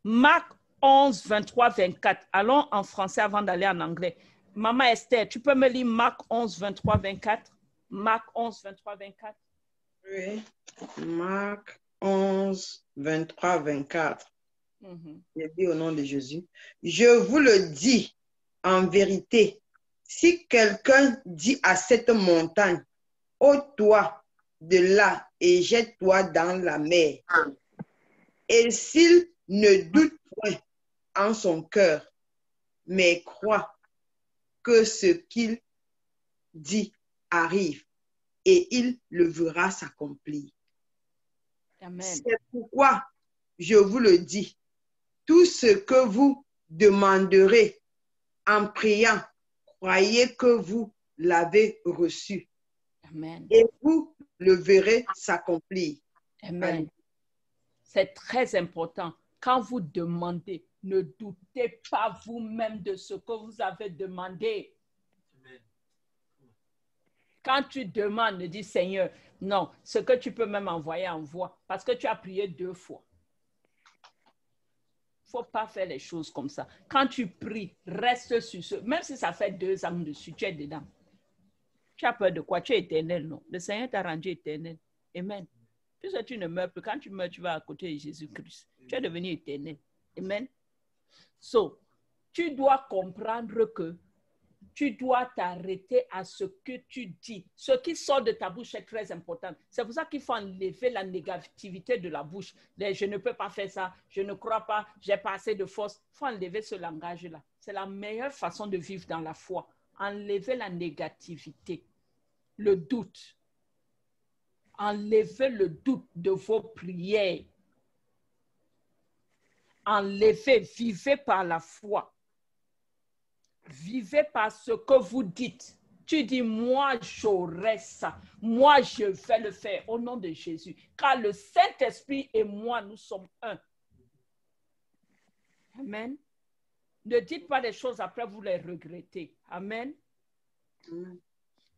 Marc 11, 23, 24. Allons en français avant d'aller en anglais. Maman Esther, tu peux me lire Marc 11, 23, 24? Marc 11, 23, 24. Oui. Marc 11, 23, 24. Je dis au nom de Jésus. Je vous le dis en vérité, si quelqu'un dit à cette montagne, ôte-toi de là et jette-toi dans la mer, et s'il ne doute point, en son cœur, mais croit que ce qu'il dit arrive et il le verra s'accomplir. Amen. C'est pourquoi je vous le dis, tout ce que vous demanderez en priant, croyez que vous l'avez reçu Amen. et vous le verrez s'accomplir. Amen. C'est très important. Quand vous demandez, ne doutez pas vous-même de ce que vous avez demandé. Quand tu demandes, ne dis Seigneur, non, ce que tu peux même envoyer, envoie, parce que tu as prié 2 fois. Il ne faut pas faire les choses comme ça. Quand tu pries, reste sur ce. Même si ça fait 2 ans dessus, tu es dedans. Tu as peur de quoi? Tu es éternel, non? Le Seigneur t'a rendu éternel. Amen. Puisque tu ne meurs plus, quand tu meurs, tu vas à côté de Jésus-Christ. Tu es devenu éternel. Amen. So, tu dois comprendre que tu dois t'arrêter à ce que tu dis. Ce qui sort de ta bouche est très important. C'est pour ça qu'il faut enlever la négativité de la bouche. Je ne peux pas faire ça, je ne crois pas, j'ai pas assez de force. Il faut enlever ce langage-là. C'est la meilleure façon de vivre dans la foi. Enlever la négativité, le doute. Enlevez le doute de vos prières. Enlevez, vivez par la foi. Vivez par ce que vous dites. Tu dis, moi, j'aurai ça. Moi, je vais le faire au nom de Jésus. Car le Saint-Esprit et moi, nous sommes un. Amen. Ne dites pas des choses après, vous les regrettez. Amen.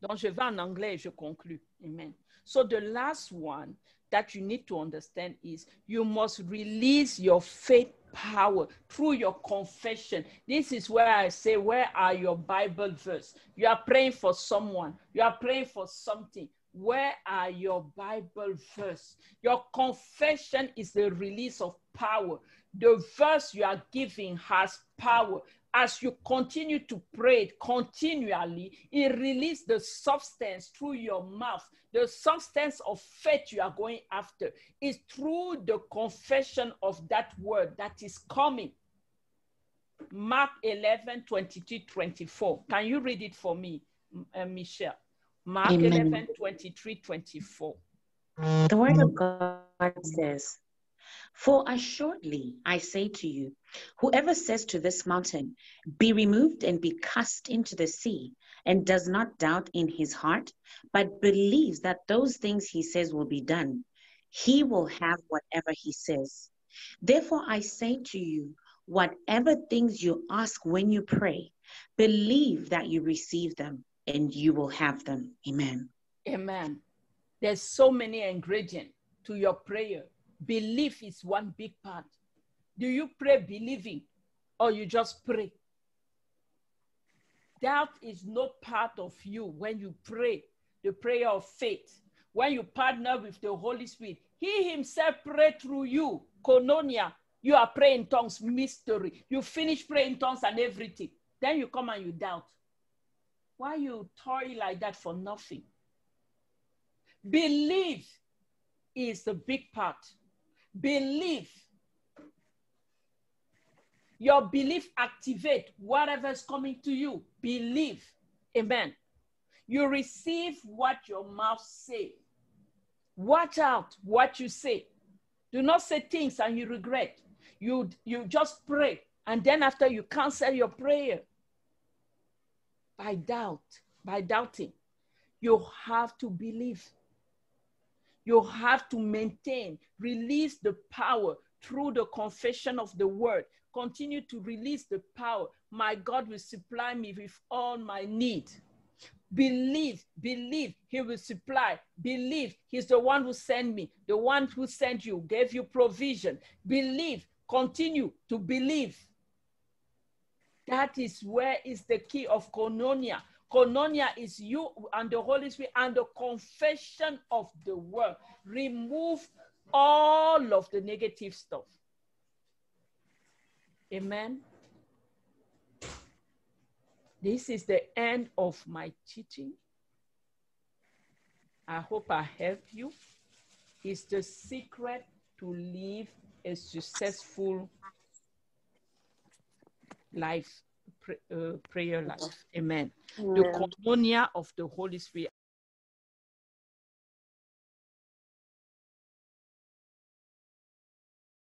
Donc, je vais en anglais et je conclue. Amen. So the last one that you need to understand is you must release your faith power through your confession. This is where I say, where are your Bible verse? You are praying for someone. You are praying for something. Where are your Bible verse? Your confession is the release of power. The verse you are giving has power. As you continue to pray it continually, it releases the substance through your mouth. The substance of faith you are going after is through the confession of that word that is coming. Mark 11, 22, 24. Can you read it for me, Michelle? Mark Amen. 11, 23, 24. The word of God says, "For assuredly I say to you, whoever says to this mountain, be removed and be cast into the sea, and does not doubt in his heart, but believes that those things he says will be done, he will have whatever he says. Therefore I say to you, whatever things you ask when you pray, believe that you receive them, and you will have them." Amen. Amen. There's so many ingredients to your prayer. Belief is one big part. Do you pray believing or you just pray? Doubt is no part of you when you pray the prayer of faith. When you partner with the Holy Spirit, he himself pray through you. Koinonia, you are praying in tongues, mystery. You finish praying tongues and everything. Then you come and you doubt. Why you toil like that for nothing? Believe is the big part. Believe. Your belief activate whatever is coming to you. Believe. Amen. You receive what your mouth say. Watch out what you say. Do not say things and you regret. You just pray, and then after you cancel your prayer by doubt, by doubting. You have to believe. You have to maintain, release the power through the confession of the word. Continue to release the power. My God will supply me with all my need. Believe, believe he will supply. Believe he's the one who sent me. The one who sent you, gave you provision. Believe, continue to believe. That is where is the key of koinonia. Koinonia is you and the Holy Spirit and the confession of the word. Remove all of the negative stuff. Amen. This is the end of my teaching. I hope I help you. It's the secret to live a successful life, prayer life. Amen. The Amen. koinonia of the Holy Spirit